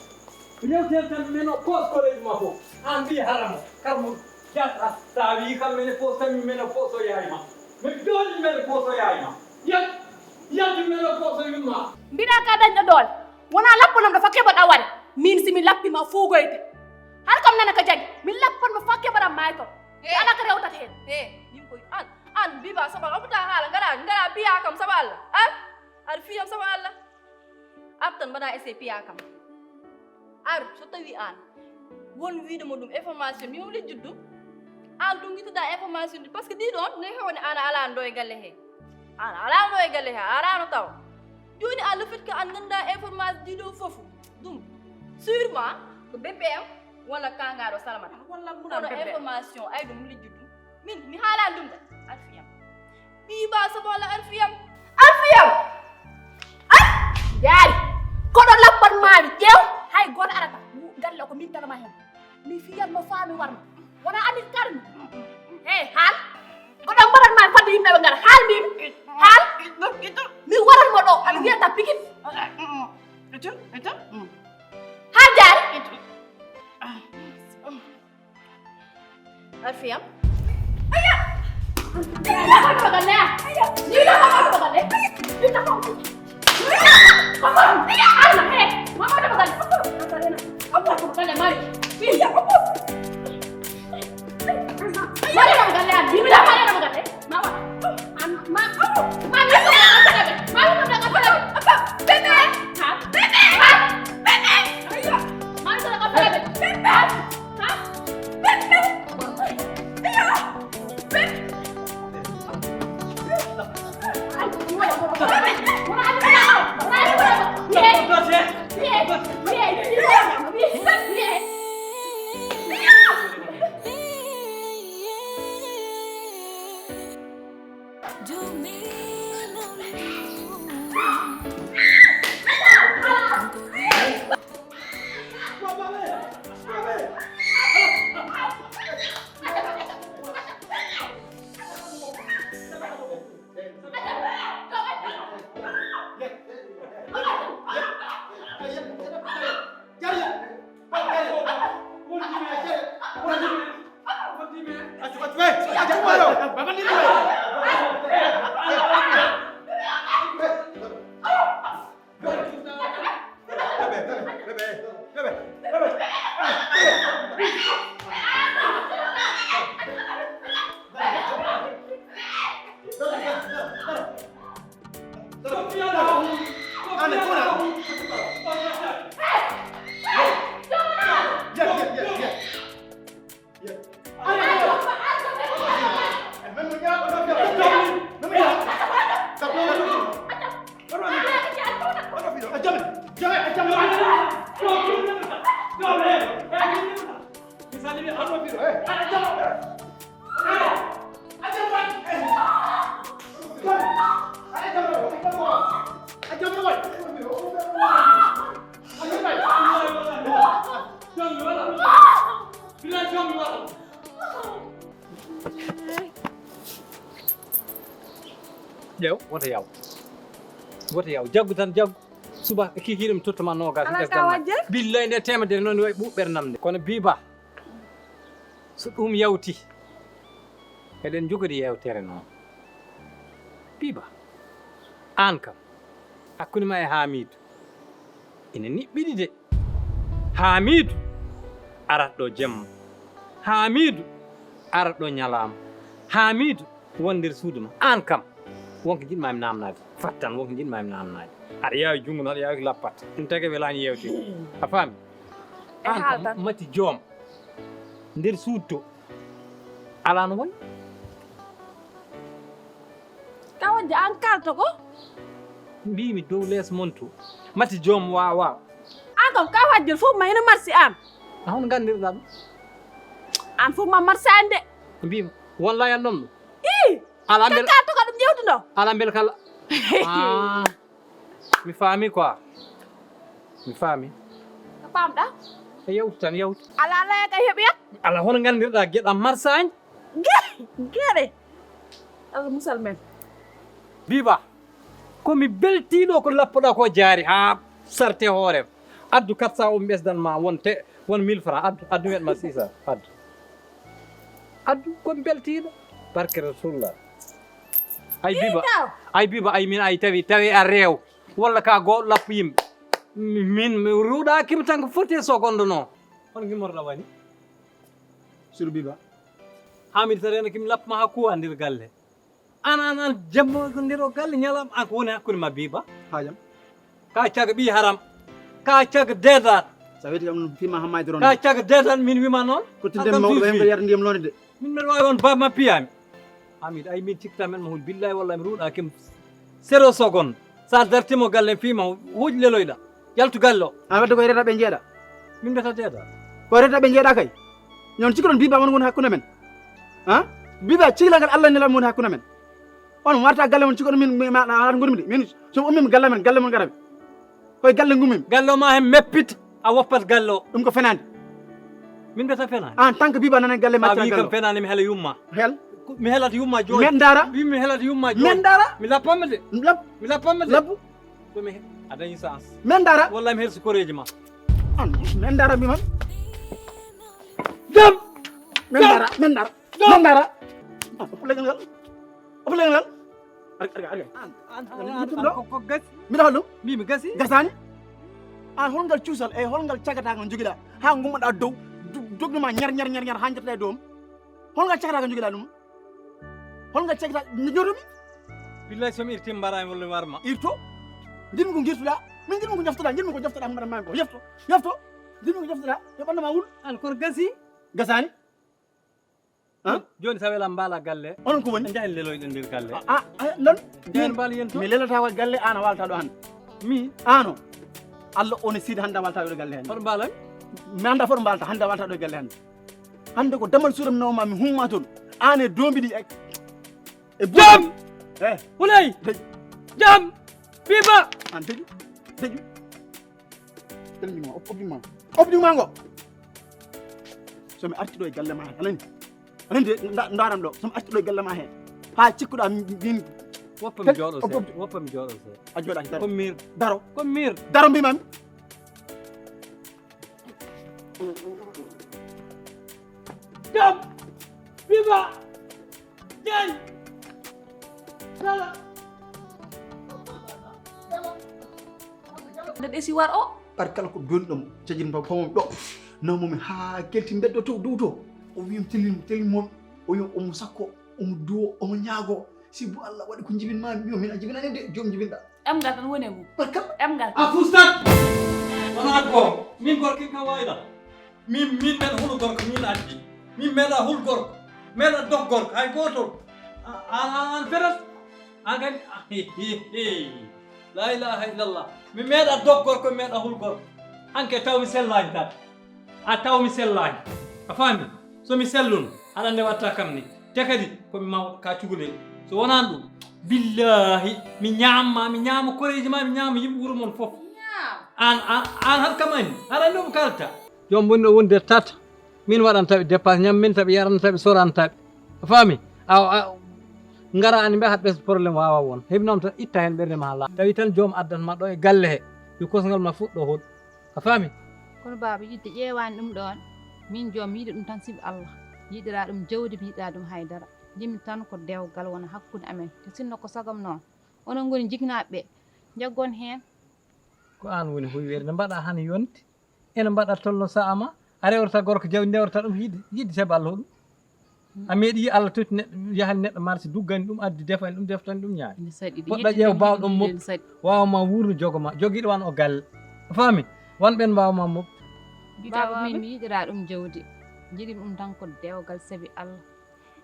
Speaker 1: tan ménopause koreji ma fof an mbi haramo karmo jaɗɗa sa wi kam ménopause tan mi ménopause o yayma mi dooli ménopause o yayma yalti ménopause o yumma
Speaker 5: mbiɗa ka dañɗo doole wona lappanam ɗo fa keɓoɗa waɗe min simi lappima fugoyde har kam nana ko jaggi min lappanmo fa keɓoɗam mayto ala ko rewtata hen
Speaker 7: min koy an mbiba saɓa oɓata haala gara piya kam saɓa allah aɗa fiyam saɓa allah ar tan mbaɗa essayé piya kam ar so tawi an won wiidemo ɗum information mimo lijjut ɗum an ɗum guittoɗa information ɗi par ce que ɗiɗon ne hewne an alano ɗo e galle he arano taw joni a le fait que an ganda information ɗiɗo foof ɗum sûrement ko BPM walla kangaɗo salamata kono information ay ɗum lijjut ɗum mi haalani ɗum de alfiyam ɓiba sobo walla alfiyam
Speaker 5: jaari koɗo lappan mami ƴeew hay goto arata galle ko min tanama hen mi fiyanmo faami warma wona andi karmi haal koɗo mbaɗatmami fadde yimɓeɓe gara haal mbimi haal mi waranmo ɗo aɗa wiyata pikit haal jaari
Speaker 7: alfiyam
Speaker 1: woto yaw jaggu tan jaggu suba kiki ɗum tottama nogas billahi nde temedere noon way ɓuɓɓere namde kono biba so ɗum yawti eɗen jogori yewtere noon biba an kam hakkude ma e Hamidou ina niɓɓiɗi de Hamidou arat ɗo jemma Hamidou arat ɗo ñalama Hamidou won nder suudu ma an kam wonko jiɗmami namnade fattan wonko jiɗmami namnade aɗa yawi jungo noon aɗa yawi lappat ɗum tagi welani yewtide a faami an kam mati joom nder suudu to ala no woni
Speaker 7: Kawanje an kalta ko
Speaker 1: mbimi dow less mon to mati joom wawa
Speaker 7: an kam kawajjel fof ma hena marsi an
Speaker 1: hono gandirɗa ɗum
Speaker 7: an fof ma marsani de
Speaker 1: mbima walla yan ɗon ɗum
Speaker 7: i
Speaker 1: ala bel
Speaker 7: kalta ko ɗum jewtuɗo
Speaker 1: ala bel kala mi faami quoi mi faami
Speaker 7: ko pamɗa
Speaker 1: e yewtu tan yewtu
Speaker 7: ala laya ka heɓiyat
Speaker 1: ala hono gandirɗa gueɗam marsagne
Speaker 7: gueɗe Allah musal men
Speaker 1: biba komi beltiɗo ko lappoɗa ko jaari ha sarte hoorem addu 400 o ɓesdanma won 1000 francs addu weɗma 600 addu komi beltiɗo barke rasulullah ay biba ay min ay tawi a reew walla ka goɗɗo lappo yimɓe min mi ruuɗakima tan ko foti seconde noon hono gimorɗa wani
Speaker 3: sur biba
Speaker 1: Hamidou sa rena kimi lappma ha kuwa nder galle an jammo nder o galle ñalam an ko woni hakkude ma biba
Speaker 3: hajam
Speaker 1: ka caga ɓi haram ka caga dedat
Speaker 3: sa weeti kam fima hammayde ron
Speaker 1: ka caga dedat min wima noon
Speaker 3: ko tinde mawɗo hen ko yarda ndiyam londe de
Speaker 1: min mbeɗa wawi on bamma piyami Hamidou ay min cikkata men mo hul billahi wallahi mi ruuɗakima 0 seconde sa dartimo galle fima huuji leloyɗa yaltu galle o
Speaker 3: an wadde koye retaɓe jeeɗa
Speaker 1: min mbiyata dedat
Speaker 3: koye retaɓe jeeɗa kay ñon cikki ɗon biba won woni hakkude men han biba cihlagal Allah nelam woni hakkude men on warta galle mon cikkoɗo min aɗa gurmi de min somi ummima galle mon garami koye galle gummimi
Speaker 1: galle o ma hen meppit a woppat galle o
Speaker 3: ɗum ko fenade
Speaker 1: min mbiyata fenade
Speaker 3: en tant que biba nana galle
Speaker 1: a wi kam fenade mi heela yumma
Speaker 3: hel
Speaker 1: mi heelata yumma joni
Speaker 3: men dara
Speaker 1: mi heelata yumma joni
Speaker 3: men dara
Speaker 1: mi lappanma de mi lappanma de
Speaker 3: labbu
Speaker 1: somi a dañi sens
Speaker 3: men dara
Speaker 1: wallahi mi helsi koreji ma
Speaker 3: an men dara mimam
Speaker 1: jam
Speaker 3: men dara oplegal ngal arga
Speaker 1: ko gasi
Speaker 3: mbiɗa hol ɗum
Speaker 1: mbimi gasi
Speaker 3: gasani an holngal cuusal e holngal cagata ko joguiɗa ha gummoɗa dow dogduma ñar ha jettata e dowm holngal cagata ko joguiɗa ɗum holngal cagata jotomi
Speaker 1: billahi somi irtima mbarami walla mi warma
Speaker 3: irto jinmi ko girtuɗa min jinmi ko joftoɗa ko mbaɗa mami ko yefto jinmi ko joftoɗa yo ɓandama wul
Speaker 1: an kono gasi
Speaker 3: gasani
Speaker 1: joni sa wela mbaala galle
Speaker 3: onon ko woni
Speaker 1: jahen leloyɗe nder galle
Speaker 3: non
Speaker 1: jahen mbaala yen to
Speaker 3: mi lelata ko galle an a walta ɗo hande
Speaker 1: mi
Speaker 3: ano Allah one siide hande a walta ɗo galle hande
Speaker 1: hoto mbaalami
Speaker 3: mi anda foto mbalta hande a walta ɗo galle hande ko damal suuram nawma mi humma toon an e dombiɗi e
Speaker 1: jam
Speaker 3: e
Speaker 1: hulay jam biba
Speaker 3: an deƴu obdima ngo somi arti ɗo e galle ma hen anani de ndaram ɗo somi arti ɗo e galle ma hen ha cikkuɗa min
Speaker 1: woppami jooɗo se
Speaker 3: a jooɗaki daro
Speaker 1: komi mir
Speaker 3: daro
Speaker 1: komi mir
Speaker 3: daro mbimami
Speaker 1: jam biba jey
Speaker 7: nde ɗesi war o
Speaker 3: par kala ko bonɗom cajin pamom ɗo nawmomi ha kelti beddo to dow to o wiyam telimon o yo omo sakko omo duwo omo ñaago si bu Allah waɗi ko jibinmami mbiyo min a jibinani de joom jibinɗa
Speaker 7: emgal tan woni e mum
Speaker 3: barkam
Speaker 7: emgal
Speaker 1: a fustat wona gorko min gorko kam wayɗa min meeɗa hulu gorko min addi min meeɗa hul gorko meeɗa dog gorko hay gotol an ferat an kadi la ilaha illallah mi meeɗa dog gorko mi meeɗa hul gorko hanke taw mi sellani tan a taw mi sellani a faami somi sellun aɗa nde watta kam ni te kadi komi mawɗo ka cukalel so wonani ɗum billahi mi ñaama koreji ma mi ñaama yimɓe wuuro moon foof an hat kam anni aɗa andi omo kalta jom bonni ɗo wonde tata min waɗantaɓe dépense ñam min taɓe yarantaɓe sorantaɓe a faami ngara ani mbiya ɓes probléme wawa won heɓi noon tan itta hen ɓerde ma la tawi tan joom addanma ɗo e galle he yo kosgal ma fuɗɗo hoɗ a faami
Speaker 8: kono baba yidde ƴeewani ɗum ɗon min joom yiiɗi ɗum tan sibi Allah yiɗira ɗum jawdi mi yiɗira ɗum haydara jimi tan ko dewgal wona hakkude amen te sinno ko sagam noon onon goni jignaɓe ɓe jaggon hen
Speaker 1: ko an woni huywere nde mbaɗa han yonti ene mbaɗa tolno sa'a ma a rewrata gorko jawdi ndewrata ɗum yidde sabi Allah hoɗum a meeɗi yi Allah toti neɗɗo yahani neɗɗo marché duggani ɗum addi defani ɗum deftani ɗum ñaami poɗɗa ƴeew bawɗon moftu wawma wuurno jogoma joguiɗo wan o galle a faami wonɓen mbawma moftu
Speaker 8: baba min mi yiɗira ɗum jawdi jiɗi ɗum tan ko dewgal sabi Allah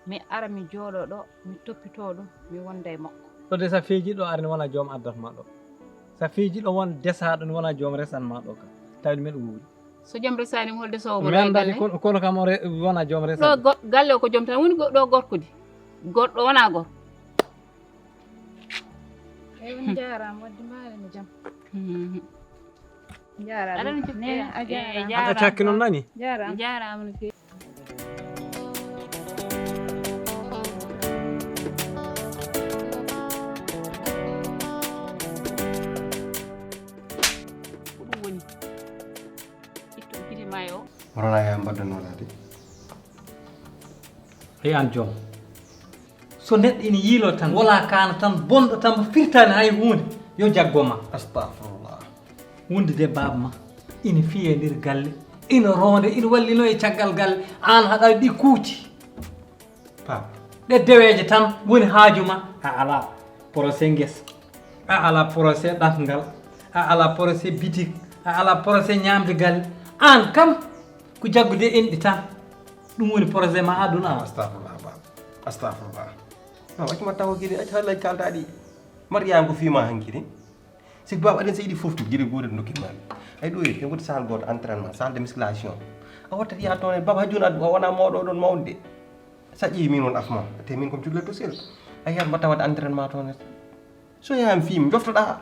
Speaker 8: mi ara mi jooɗo ɗo mi toppito ɗum mi wonda e makko
Speaker 1: ɗo de sa feeji ɗo arne wona joom addatma ɗo sa feeji ɗo won desaɗo ne wona joom resanma ɗo kam tawde meɗo wuuri
Speaker 8: so joom resani mo holde sowo mo
Speaker 1: mi andani kono kam wona joom resan
Speaker 8: ɗo galle o ko joom tan woni ɗo gorkude goɗɗo wona gorko eyi on jarama wadde mbaɗami jaam
Speaker 1: aɗa cakki noon nani
Speaker 8: jarama no fewi
Speaker 6: Rona ya mbaɗɗano laade
Speaker 1: hey an joom so neɗɗo ina yiilo tan wala kaana tan bonɗo tan firtani hay hunde yo jaggoma astahfirullah hunde de baba ma ina fiye nder galle ina ronde ina wallino e caggal galle an haɗa ɗi kuuci papa ɗe deweje tan woni haaju ma a ala procès guesa a ala procès ɗatgal a ala procès bitik a ala procès ñamde galle an kam ko jaggude enɗi tan ɗum woni projet ma aduna
Speaker 6: astahfirullah baba astahfirullah waccuma taw gueɗe acci haalay kalta ɗi mariama ko fima hankkiri siko baba aɗen so yiɗi foftu gueɗe gotel dokkitmaɓe ay ɗo en goti salle goto entraînement salle de musculation a wattat ya toon baba ha joni a wona mawɗo ɗon mawde sa ƴeewi min won afma te min komi cukalel to sel a yiyat mbatta wadde entraînement toon so yahami fima joftoɗa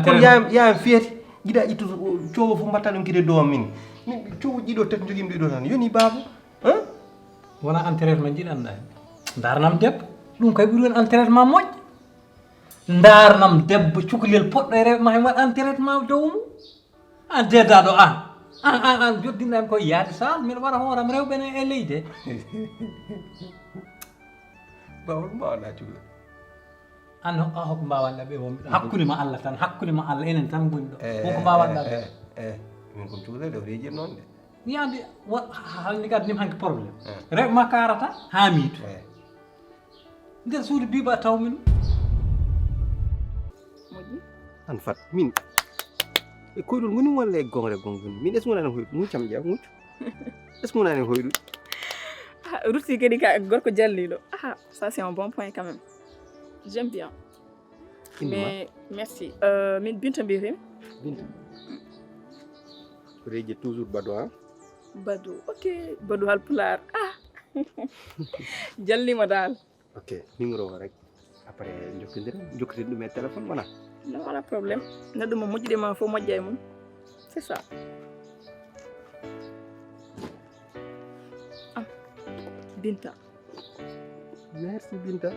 Speaker 6: kono yahami feeti jiɗa ƴittude cowo fof mbatta ɗum gueɗe dow min cowo ƴiɗo tati joguimi ɗiɗo tan yoni baba
Speaker 1: wona entraînement jiɗanɗa hen darnam debbo ɗum kay ɓuuri won entraînement moƴƴo darnam debbo cukalel poɗɗo e rewɓe ma hen waɗa entraînement dow mum an dedaɗo an joddinɗami koye yaade sal mbiɗa waɗa hooram rewɓe e leydi
Speaker 6: baba ɗum mbawɗa cukalel
Speaker 1: an hoko mbawanɗa ɓe wonɓe hakkude ma Allah tan hakkude ma Allah enen tan goni ɗo wonko mbawanɗa ɓe
Speaker 6: min komi cukalel ɗe o reejir noon de
Speaker 1: yande halni kadi nim hanke probléme rewɓe ma karata ha miitu nder suudu biba tawmi ɗum
Speaker 8: moƴƴi
Speaker 6: an fat min e koyɗol goni walla e gongre gongoni min est ce gonani hoyɗu muccam ƴeew muccu est ce gonani hoyɗu
Speaker 7: rutti kadi ka gorko jalliɗo ça c'est un bon point quand même j'aime bien mais merci min Binta mbiyetemi
Speaker 6: Binta reeje toujours Badou
Speaker 7: Badou ok Badou Halpulaar jallima dal
Speaker 6: ok numéro o rek après jokkodiren ɗum e téléphone wona
Speaker 7: non wala problème neɗɗo mo moƴƴude ma fof moƴƴa e mum c'est ça Binta
Speaker 6: merci Binta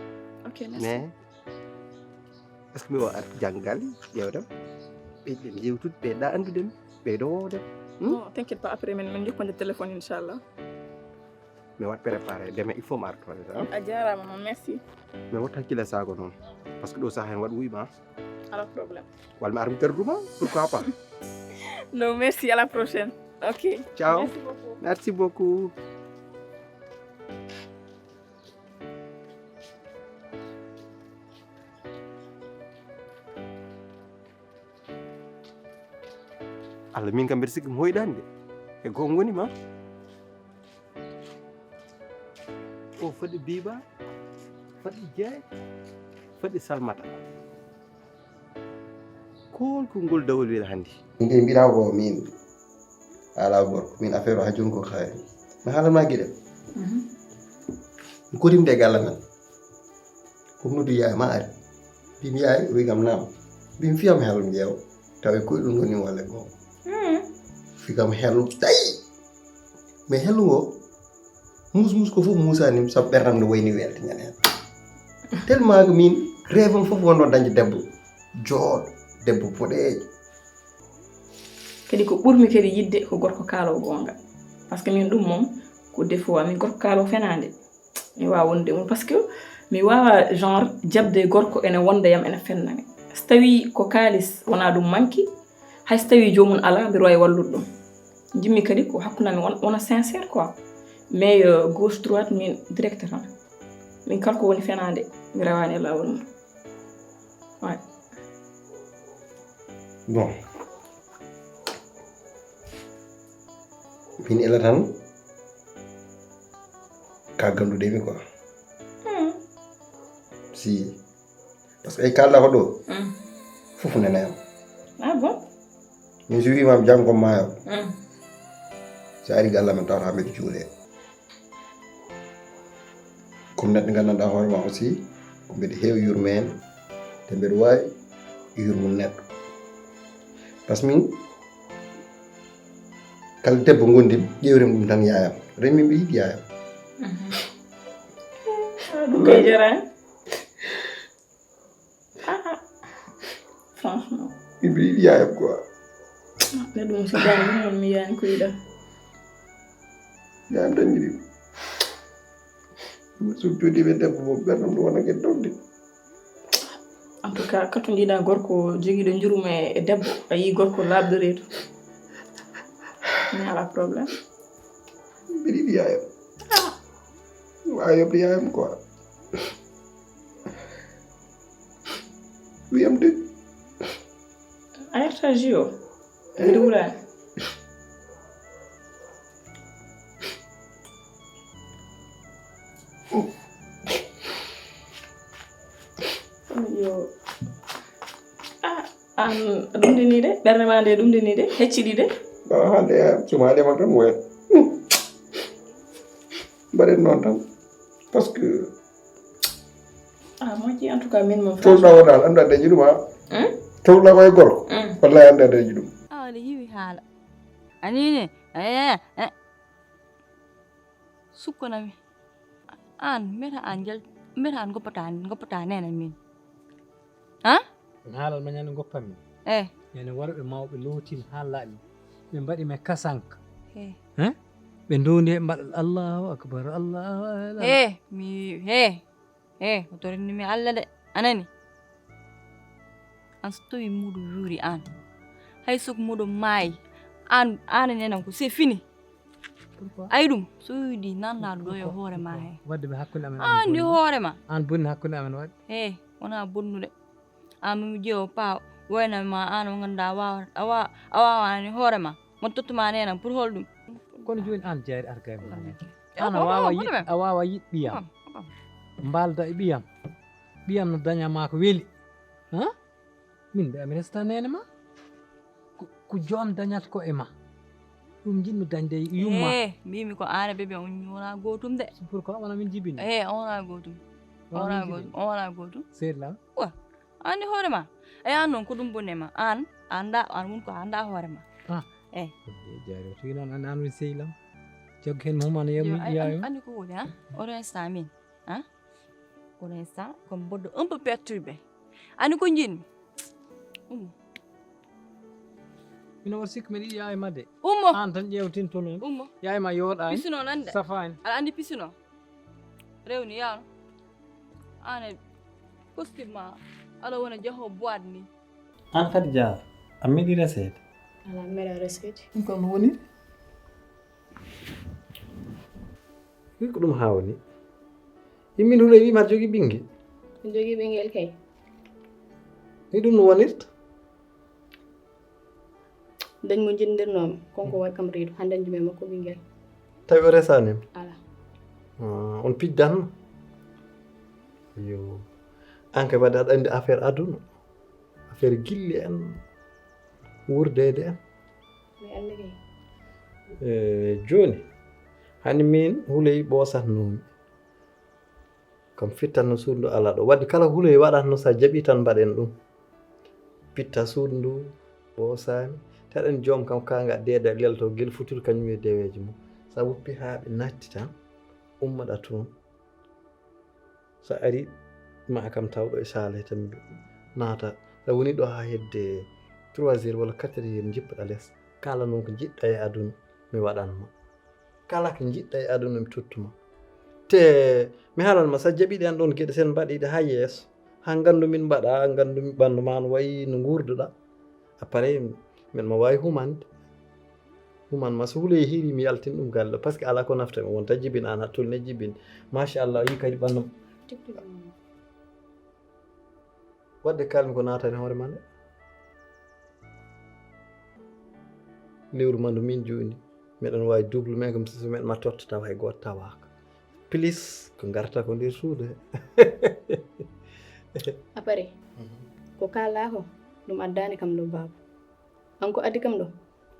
Speaker 7: ok merci
Speaker 6: mais est ce que mi o ar janggal ƴewdam ɓeyɗen yewtude ɓeyɗa andudemi ɓeyɗo wowdem
Speaker 7: non t'inquiète pas après min jokkonde téléphone inchallah
Speaker 6: mi wat préparé demain il faut mi artode tan
Speaker 7: a jarama noon merci
Speaker 6: mi watta hakkille sago noon par ce que ɗo saaha hen waɗa wuyma
Speaker 7: ala problème
Speaker 6: walla mi ar mi perduma pourquoi pas
Speaker 7: non merci à la prochaine ok
Speaker 6: ciao
Speaker 7: merci beaucoup.
Speaker 6: merci beaucoup Allah min kam mbiɗa sikki mi hoyɗani de e gonga woni ma o faɗi biba faɗi jeey faɗi salmata kolkol dawol wiɗa hannde min de mbiɗa ko min ala gorko min affaire o ha joni ko haari mi haalanma gueɗel mi kotimde galle men komi noddu yaay ma ari mbimi yaay o wi kam nam mbimi fiyam hel mi ƴeewa taw e koye ɗum goni walla gonga fi kam helu tayi mais helu o mus ko fof musanim sabu ɓerdam nde wayni welde ñande hen tellement que min rêve am fof wonno dañde debbo jooɗo debbo boɗeejo
Speaker 7: kadi ko ɓurmi kadi yidde ko gorko kaalowo gonga par ce que min ɗum moom ko défaut am min gorko kaalowo fenade mi wawa wonde mum par ce que mi wawa genre jabde gorko ene wonda yam ene fennane so tawi ko kaalis wona ɗum manki hay so tawi jomum ala mbiɗa wawi wallude ɗum jimmi kadi ko hakkundami wona sincére quoi mais gauche droite min direct tan min kala ko woni fenade mi rewani e lawol mum ouais.
Speaker 6: bon min ila tan ka ganduɗemi quoi si par ce que ay kalɗa ko ɗo fof nenayam
Speaker 7: ah bon
Speaker 6: min so wimam janggo maayo so ari galla men tawata mbeɗa juuɗe comme neɗɗo gandanɗa hoorema aussi ko mbeɗa heewi yurme hen te mbeɗa wawi yurmum neɗɗo par ce que min kala debbo gondimi ƴewrimi ɗum tan yayam remi mbi yiɗi yayam
Speaker 7: ɗum kay jarani franchement
Speaker 6: mbi yiɗi yayam quoi
Speaker 7: neɗɗo mo so jani ɗum mi yani ko yiɗam
Speaker 6: yayam tan yiɗi so joɗiɓe debbo mo ɓerdam ɗum wona gueɗe dogde
Speaker 7: en tout cas kato jiiɗa gorko joguiɗo jurum e debbo a yi gorko labde reedu mi ala probléme
Speaker 6: mbiɗa yiɗi yayam wawi yobde yayam quoi wiyam de
Speaker 7: a yarta jio ede wurani yo an ɗumdini de ɓerde ma nde ɗumdini de hecciɗi de
Speaker 6: hande suma haɗema tan woyat mbaɗen noon tan par ce que
Speaker 7: moƴƴi en tout cas min moom
Speaker 6: towɗa o dal anda dañi ɗum ha towɗa koye gorko wallahi anda dañi ɗum
Speaker 7: awaɗa yiwi haala anine sukkanami an mbeta an goppata nena min han
Speaker 1: ɗum haalal ma ñande goppanmi ñande worɓe mawɓe lootin haalaɓe ɓe mbaɗi me kasanka ɓe ndondi e mbaɗal allahu akbar allahu
Speaker 7: o torinimi allah de anani an so tawi muɗum yuuri an hay soko muɗum maayi an nenam ko c'est fini ay ɗum so yiɗi nannaɗo ɗo yo hoore ma he
Speaker 1: wadde ɓe hakkude amen
Speaker 7: andi hoore ma
Speaker 1: an bonni hakkude amen waɗi
Speaker 7: wona bonnude an mimi ƴeewo pa woynami ma an o ganduɗa a wawani hoore ma mo tottuma nenam pour holɗum
Speaker 1: kono joni an jaari arga e an a wawa yiɗ ɓiyam mbalda e ɓiyam no dañama ko weeli min ɓe ami resta nene ma ko joom dañata ko e ma ɗum jinmi dañde yumma
Speaker 7: mbimi ko an e bébé on wona gotum de
Speaker 1: pourquoi wona min jibini
Speaker 7: on wona gotum on wona gotum
Speaker 1: seeɗlam
Speaker 7: andi hoore ma an noon ko ɗum bonnema an woni ko anda hoore ma
Speaker 1: jaari o tigi noon an woni sehlam jogge hen humano yayo
Speaker 7: andi ko woni oɗo instant min oɗo instant komi boddo un peu perturbé andi ko jinmi
Speaker 1: mino waɗa sikki mbeɗa yiɗi yaye ma de
Speaker 7: ummo
Speaker 1: an tan ƴewtinto noon
Speaker 7: ummo
Speaker 1: yaye ma yooɗani
Speaker 7: pisino nan de
Speaker 1: safani
Speaker 7: aɗa andi pisino rewni yawno an e costume ma aɗa wona jaho boîte ni
Speaker 2: an kadi Dia a meeɗi resede
Speaker 5: ala meeɗa resede
Speaker 2: ɗum kam no woni
Speaker 1: ko ɗum hawni yimmin huule wima aɗa jogui ɓinguel
Speaker 5: mi jogui ɓinguel kay
Speaker 1: ni ɗum no wonirta
Speaker 5: dañ mo jindirnomi konko waɗi kam reedu ha dañjumi e makko ɓinguel
Speaker 1: tawi o resanima
Speaker 5: ala
Speaker 1: on pijjanno yo an kay waɗi aɗa andi affaire aduna affaire gilli en wurdede en
Speaker 5: mi andi kay
Speaker 1: joni hani min huuley ɓosatnomi kam fittanno suudu ndu ala ɗo wadde kala huuley waɗatno sa jaaɓi tan mbaɗen ɗum pitta suudu ndu ɓosami taɗen joom kam kanga deeda lelto guel futuri kañum e deweji mum sa woppi ha ɓe natti tan ummoɗa toon so ari ma kam tawɗo e saale tan naata so woni ɗo haa hedde 3 heures walla 4 heures jippaɗa less kala noon ko jiɗɗa e aduna mi waɗanma kala ko jiɗɗa e aduna mi tottuma te mi haalanma so jaɓiɗi an ɗon geɗe sen mbaɗiɗe haa yeeso haa nganndu min mbaɗa nganndu mi ɓanndu ma no wayi no nguurduɗa après min ma waawi humande human ma so huloyi hiiri mi yaltin ɗum galle par ce que ala ko naftami wonta jibin an hattol ne jibin machallah yi kadi ɓanndu wadde kalmi ko naatani hoore ma nde lewru ma ndu min jooni miɗen waawi double mais comme so miɗen ma totta taw hay gooto tawaaka plus ko ngarta ko ndeer suudu he
Speaker 7: apare ko kala ko ɗum addani kam ɗo baaba an ko addi kam ɗo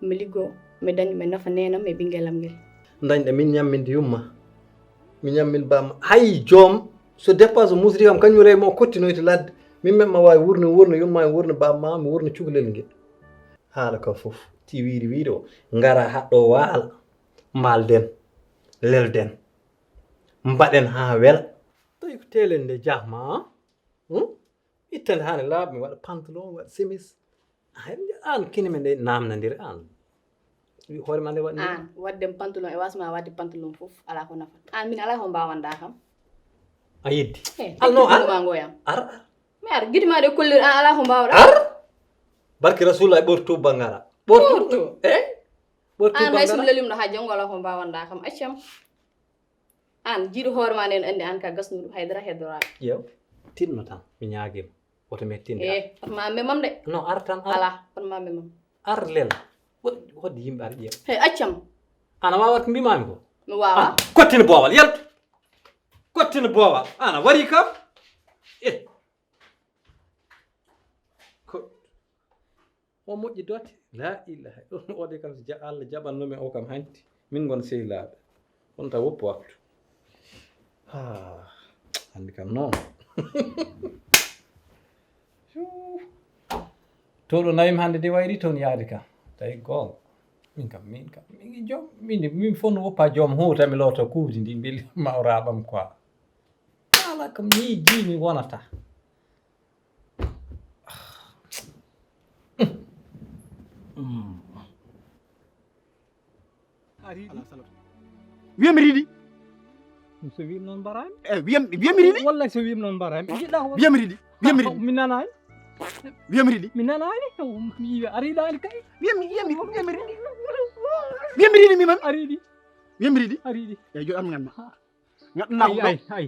Speaker 7: mi liggoo mi dañi mi nafa nenam e ɓingelam ngel
Speaker 1: dañɗe min ñamminde yumma mi ñammin bamma hay joom so dépense musri kam kañum rewi mo kottinoyte ladde min men ma waawi wurno yumma e wurno bamma mi wurno cukalel ngel haala ka fof ti wiiri wiiri o ngara haɗɗo waala mbalden lelden mbaɗen haa wela tawi ko telen nde jahma ittande haane laaɓa mi waɗa pantalon mi waɗa chemise an kine men nde namnodiri an hoore ma nde waɗni
Speaker 7: an wadde pantalon e wasma wadde pantalon fof ala ko nafat an min ala ko mbawanda kam
Speaker 1: a yeddi alno
Speaker 7: ma ngoyam
Speaker 1: ar
Speaker 7: mi ar guidima de kollir an ala ko mbawɗa
Speaker 1: ar barke rasulullah ɓortu bangara ɓortu ɓortu
Speaker 7: an hay sum lelim ɗo ha janggo ala ko mbawanda kam accam an jiiɗo hoore ma nden andi an ka gasnuɗo haydara heddoraɓe
Speaker 1: yew tinno tan mi ñaaguima woto mi tinde
Speaker 7: ma memam de
Speaker 1: non ar tan
Speaker 7: ala ma memam
Speaker 1: ar lel hodde yimɓe ar ƴeew
Speaker 7: hey accam
Speaker 1: ana wawa ko mbimami ko
Speaker 7: mi wawa
Speaker 1: kottine boowal yaltu kottine boowal ana wari kam ko o moƴƴi dote la ilaha oɗe kam so Allah jaɓannomi o kam hanti min gon sehilaɓe on taw woppu waktu hande kam noon to ɗo nawimi hande de wayri toon yaade kam tawi goonga min kam joom min fof no woppa joom huuta mi looto kuudi ndi beeli ma o raɓam quoi ala kam ni jiimi wonata
Speaker 3: wiyami riiɗi
Speaker 1: so wim noon mbarami
Speaker 3: wiyami riiɗi
Speaker 1: wallahi so wim noon mbarami jiɗɗa
Speaker 3: wiyami riiɗi
Speaker 1: mi nanani
Speaker 3: wiyami riiɗi
Speaker 1: mi nanani mi yiwi ariɗani kay
Speaker 3: wiyami riiɗi wiyami riiɗi mimam
Speaker 1: ariɗi
Speaker 3: wiyami riiɗi
Speaker 1: ariɗi
Speaker 3: eyyi joni am ganma ganduɗa ko
Speaker 1: ay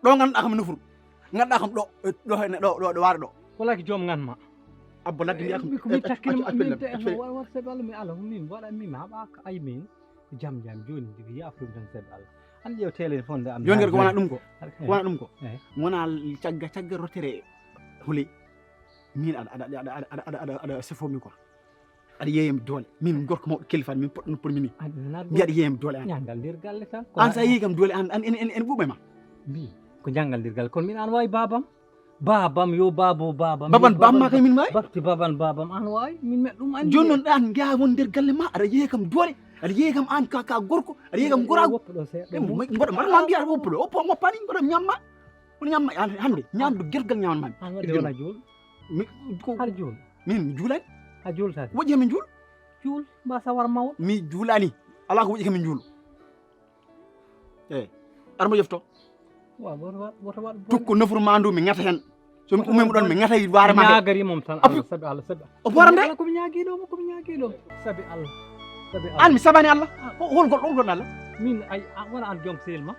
Speaker 3: ɗo ganduɗa kam nofuru ganduɗa kam ɗo waara ɗo
Speaker 1: wala ko joom ganma
Speaker 3: abbo ladde mbiya kam
Speaker 1: komi takkirma war sabi Allah mi ala min waɗa min haɓaka ay min jam joni ndi yafuɗum tan sabi Allah an ƴeew téléphone nde am
Speaker 3: joni kadi ko wona ɗum ko wona cagga rotere huli min aɗa sefomi quoi aɗa yeeyami doole min gorko mawɗo kelifani min poɗɗo noppude mini mbiya aɗa yeeyami doole an
Speaker 1: ñangal nder galle tan
Speaker 3: an sa yeeyi kam doole an en ɓuuɓe ma
Speaker 1: mbi ko jangal nder galle kono min an wawi babam yo babam
Speaker 3: ma kay min wawi
Speaker 1: bakti babam an wawi min met ɗum andi
Speaker 3: joni noon an gaa won nder galle ma aɗa yeeyi kam doole aɗa yeeyi kam an ka gorko aɗa yeeyi kam gorago mbaɗama mbiya aɗa woppuɗo woppani mbaɗa ñamma ono ñamma hande ñamdu gergal ñawanmami
Speaker 1: an wadde wona juul har juul
Speaker 3: min mi juulani
Speaker 1: a juultade
Speaker 3: woƴƴi hemin
Speaker 1: juul mba sawar mawɗo
Speaker 3: mi juulani ala ko woƴƴi hemin juulo aɗa mo ƴefto
Speaker 1: woto waɗ
Speaker 3: tukko nofuru ma ndu mi ngata hen somi ummima ɗon mi ngata waare ma
Speaker 1: ñagari mom tan Allah sabi Allah
Speaker 3: o borande
Speaker 1: komi ñaguiɗo sabi Allah
Speaker 3: an mi sabani Allah hol goɗɗo Allah
Speaker 1: min ay wona an joom sehil ma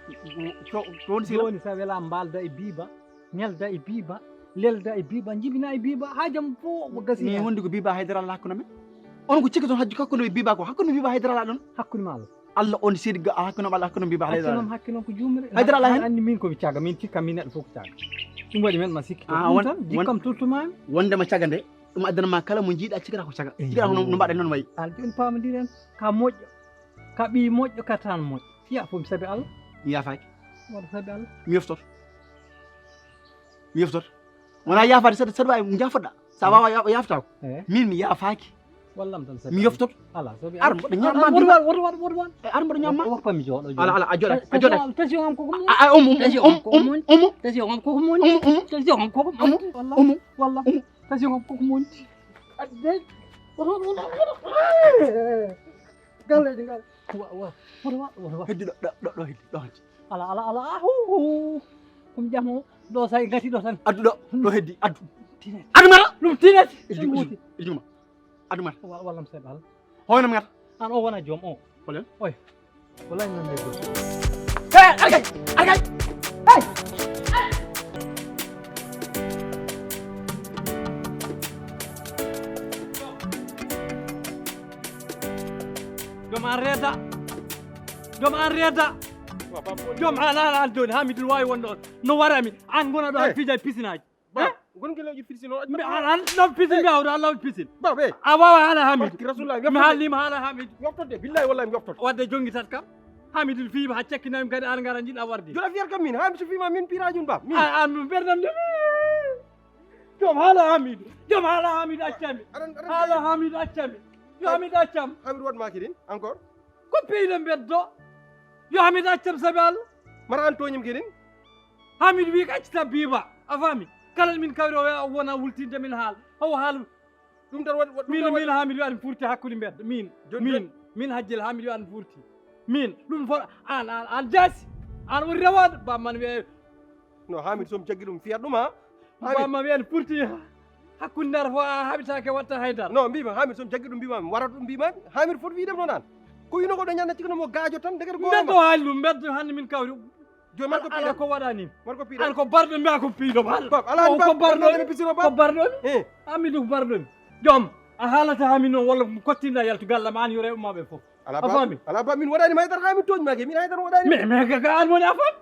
Speaker 1: joni sa wela mbalda e biba ñalda e biba lelda e biba jibina e biba haajam fof ko gasi
Speaker 3: mi wondi ko biba haydara Allah hakkude men on ko cikki toon hakkude biba ko hakkude biba haydara Allah ɗon
Speaker 1: hakkude ma
Speaker 3: Allah on seedi hakkude Allah hakkude biba haydara
Speaker 1: hakkude ko jumre
Speaker 3: haydara Allah hen
Speaker 1: andi min komi caga min cikka min neɗɗo fof ko caga ɗum waɗi men ma sikki tan jikkam toltumami
Speaker 3: wondema caga nde ɗum addanama kala mo jiiɗa cikkata ko caga cikkata no mbaɗen noon wayi
Speaker 1: al joni pamodiren ka moƴƴo ka ɓi moƴƴo ka tan moƴƴo fiya fof mi sabi Allah
Speaker 3: mi yafaki
Speaker 1: waɗa sabi Allah
Speaker 3: mi yoftot wona yafade saɗa wawi jafoɗɗa sa wawa yaftako min mi yafaki
Speaker 1: wallam tan
Speaker 3: mi yoftot
Speaker 1: ala so bi
Speaker 3: ar mboɗo ñamma
Speaker 1: wor
Speaker 3: ar mboɗo ñamma
Speaker 1: wax pa mi joɗo
Speaker 3: ala a joɗat a joɗat
Speaker 1: tension am ko ko
Speaker 3: tension am ko
Speaker 1: wallah tension am ko ko mon adde galle di gal wa
Speaker 3: heddi ɗo heddi ɗo heddi
Speaker 1: ala kum jamo do say gati do tan
Speaker 3: addu ɗo heddi addu mara
Speaker 1: ɗum tinet
Speaker 3: ijuma addu mara
Speaker 1: wallam sebal
Speaker 3: hoynam ngata
Speaker 1: an o wona joom o
Speaker 3: holen
Speaker 1: oy wallahi non de
Speaker 3: argay hey
Speaker 1: jom an reda jom ala joni hamidou wawi wonɗo no warami an gona ɗo fija piscinaji
Speaker 2: gonkeloji piscine o
Speaker 1: an ɗon piscine mbiyawɗo allah waɗi piscine
Speaker 2: babe
Speaker 1: a wawa haala hamidou
Speaker 2: rasulullah
Speaker 1: mi haalima haala hamidou
Speaker 2: yoftode billahi wallahi mi yoftoto
Speaker 1: wadde jonguitat kam hamidou fiima ha cekkinami kadi an gara jiɗɗa warde
Speaker 2: jula fiyat kam min hamidou so fiima min pirajum bab min
Speaker 1: an ɓerdande jom haala hamidou accami haala hamidou accami yo hamidou accam
Speaker 2: hamidou waɗma kiɗin encore
Speaker 1: ko peyɗo beddo yo hamidou accam saabi allah
Speaker 2: mara an toñim kiɗin
Speaker 1: hamidou wi ko accita biba a faami kala min kawri o wona wultinde min haal haw haal
Speaker 2: ɗum tan waɗi
Speaker 1: min hamidou an furti hakkude beddo min hajjel hamidou an furti min ɗum fo an jaasi an ɓuri rewade bamman wiye
Speaker 2: no hamidou somi jaggi ɗum fiyat ɗum ha
Speaker 1: bamma wiyen furti hakkude nder fo a haɓitake watta haydara
Speaker 2: non mbima hamidou somi jaggi ɗum mbimami warata ɗum mbimami hamidou foti wiidem noon an ko wino ko ɗo ñande cikano mo gaajo tan degata
Speaker 1: beddo haali ɗum beddo hande min kawri
Speaker 2: joni man ko
Speaker 1: ala ko waɗanimi
Speaker 2: man ko piiɗa
Speaker 1: an ko barɗo mbiya ko piiɗoma
Speaker 2: ala
Speaker 1: ko barɗomi
Speaker 2: pisino
Speaker 1: ko barɗomi hamidou ko barɗomi joom a haalata hamin noon walla kottinɗa yaltu galla ma an yo rewɓemaɓe foof a faami
Speaker 2: ala ba min waɗanima haydara hamin toñmake min haydara waɗani
Speaker 1: mais an woni a fam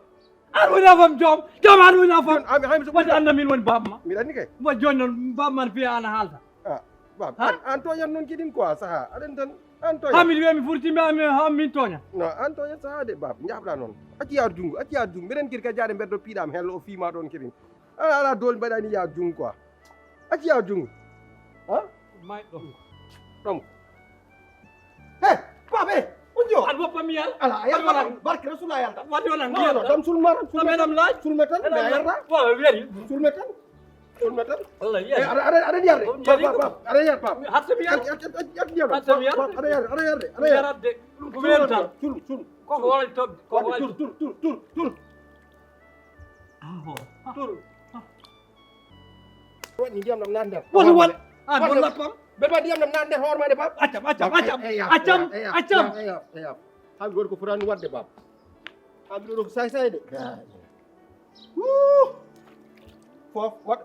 Speaker 1: an woni a fam joom an woni a fam wadde anda min woni babma
Speaker 2: miɗa anndi kay
Speaker 1: wa joni noon babman fiya an haalta
Speaker 2: bab an toñat noon kiɗin quoi saha aɗen tan an toñat
Speaker 1: hamidou wiyami furtimi min toña
Speaker 2: non an toñat saha de bab jahɓɗa noon acci yaadu jungo mbiɗen kiri ka jaade mbeddo piiɗam hello o fiima ɗon kiɗin ala dool mbaɗani yaadu jungo quoi acci yaadu jungo
Speaker 1: mayɗo
Speaker 2: ɗom he babe unjo
Speaker 1: an woppami yal
Speaker 2: ala yalta barke rasulullah yalta
Speaker 1: waɗi onan
Speaker 2: non dam sulmara
Speaker 1: meɗam laaj
Speaker 2: sulme tan mais a yarta
Speaker 1: weri
Speaker 2: sulme tan
Speaker 1: Allah
Speaker 2: aɗa yarde aɗa yar pap
Speaker 1: hatta mi yar
Speaker 2: aɗa yarde
Speaker 1: ko weltan
Speaker 2: sul
Speaker 1: koko wala tobde koko wala
Speaker 2: tur waɗi ndiyam ɗam nan nder
Speaker 1: won an won lappam
Speaker 2: ɓeɗa ndiyam ɗam nan nder hoormade bab
Speaker 1: accam
Speaker 2: hamidou waɗi ko fotani wadde bab hamidou ɗo ko saysayde fof waɗ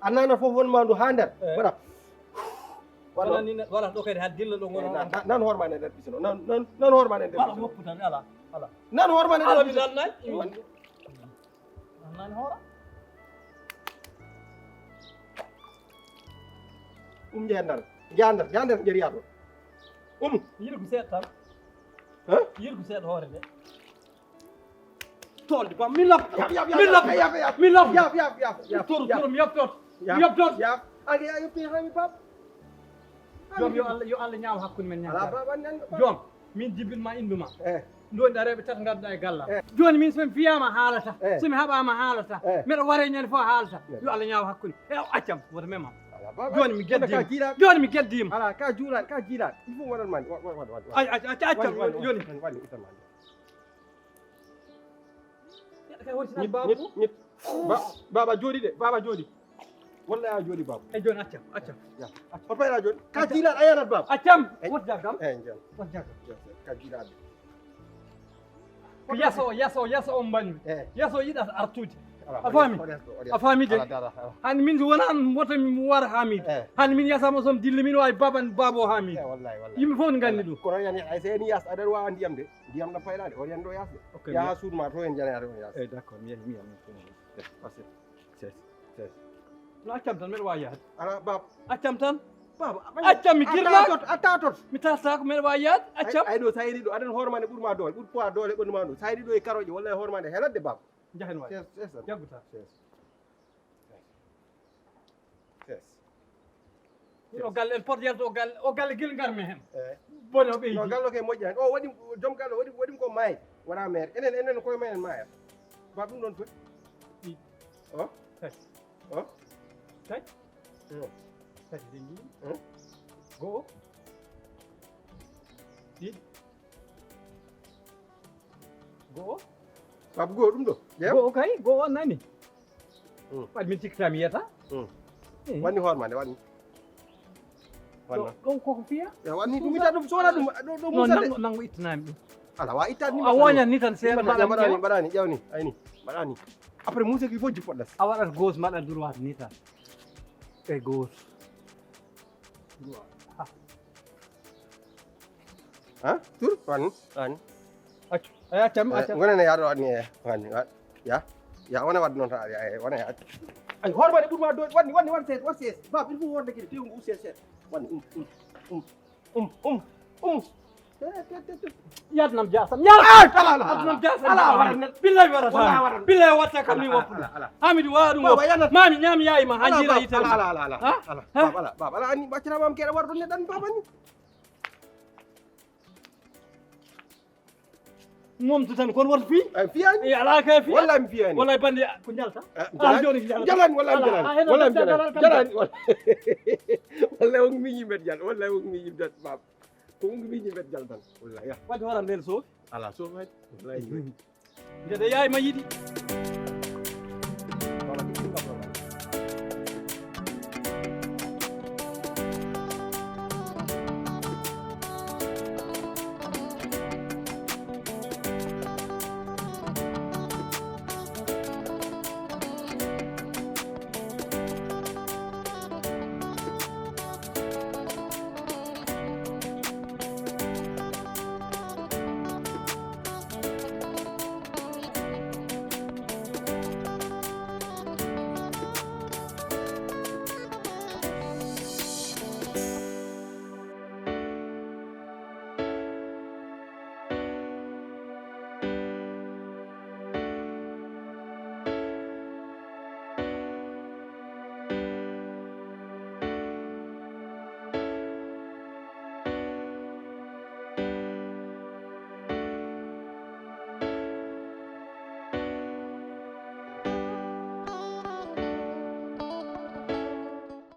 Speaker 2: a nana fof wonma ndu ha nder waɗa
Speaker 1: wala ɗo kadi ha dilla ɗo gono
Speaker 2: nan hoormade nder pisino nan hoormade nder
Speaker 1: wala woppu tan ala
Speaker 2: nan hoormade
Speaker 1: ala mi dannay nan hoora
Speaker 2: jandar jeriya ɗo
Speaker 1: yiɗi ko seeɗa tan yiɗi ko seeɗa hoore nde tolde bam min lap toro mi yoftot
Speaker 2: age a yofti hami pap
Speaker 1: joom yo allah ñaaw hakkude men joom min jibinma induma ndoni ɗa rewɓe tata gadduɗa e galla joni min somi fiyama haalata somi haɓama haalata mbeɗa ware ñande fof haalata yo allah ñaaw hakkude accam woto memam joni mi geddima
Speaker 2: ala ka juulaɗ il faut waɗan mani
Speaker 1: accam joni
Speaker 2: baba jooɗi de baba jooɗi wallahi a jooɗi baba
Speaker 1: e joni accam
Speaker 2: hot payɗa joni ka jiilaɗ a yanat baba
Speaker 1: accam wot jagam
Speaker 2: wot jagam ka jiilaɗe
Speaker 1: yaso o mbanmi yaso yiɗata artude a faami de hande min wona woto mi wara hamide hande min yasama somi dilla min wawi babo hamide yimɓe fof ne gandi ɗum
Speaker 2: kono yani ay seni yas aɗa wawa ndiyam de ndiyam ɗam payɗade on yanɗo yasde yaha suudma to en janare on yas
Speaker 1: d' accord mi no accam tan mbeɗa wawi yahde
Speaker 2: ala baba
Speaker 1: accam tan
Speaker 2: baba
Speaker 1: accam mi girlak
Speaker 2: a tatot
Speaker 1: mi tartako mbeɗa wawi yahde accam
Speaker 2: ay ɗo sayri ɗo aɗen hooremade ɓuurma doole ɓuur poids doole ɓonnuma ɗo sayri ɗo e karoje wallahi hooremade heelatde baba
Speaker 1: jahen wawi jagguta o galle en pot yalto o galle gil ngarmi hen
Speaker 6: eh
Speaker 1: bono ɓeydi
Speaker 6: no gallo ke moƴƴani o waɗi joom gallo waɗi ko maayi wona maire enen koye men maaya ba ɗum ɗon foti o o
Speaker 1: tati de jii go'o ɗiɗi go'o
Speaker 6: babu goo ɗum ɗo ƴeew
Speaker 1: go'o kay go'o nani waɗi min cikkitami yiyata
Speaker 6: wanni hoore ma nde wanni
Speaker 1: ɗon koko fiya
Speaker 6: wanni ɗum ita ɗum sowona ɗum ɗo musa de
Speaker 1: nango ittanami ɗum
Speaker 6: ala wa ittani
Speaker 1: a woñan ni tan seeɗa
Speaker 6: mbaɗani ƴewni ayni mbaɗani après musaki fof jippoɗɗas
Speaker 1: a waɗat gauche mbaɗa droite ni tan e gauche
Speaker 6: ha tur wanni
Speaker 1: accu a accam
Speaker 6: gonene yaɗo wanni e wanni ya wona wadde noon tan wona yaade ay hoore ma de ɓurma do wanni sees wat sees bab il faut wonde kadi tew ngu sees sees wanni
Speaker 1: yadnam jasam yadnam jasam billahi warata billahi watta kam ni woppude hamidi wawa ɗum woppu mami ñaami yayima ha jira yitere
Speaker 6: bab ala anni ɓaccanamam keɗa wara ɗon neɗɗan bab anni
Speaker 1: momtu tan kono woto fi
Speaker 6: fiyani
Speaker 1: ala ka fi
Speaker 6: wallahi mi fiyani
Speaker 1: wallahi bande ko jalta joni
Speaker 6: jalani wallahi jalani wallahi on mi yimbet jal wallahi on mi yimbet bab ko on mi yimbet jal tan wallahi
Speaker 1: wadde waran nden so
Speaker 6: ala so wallahi
Speaker 1: gede yaay ma yiɗi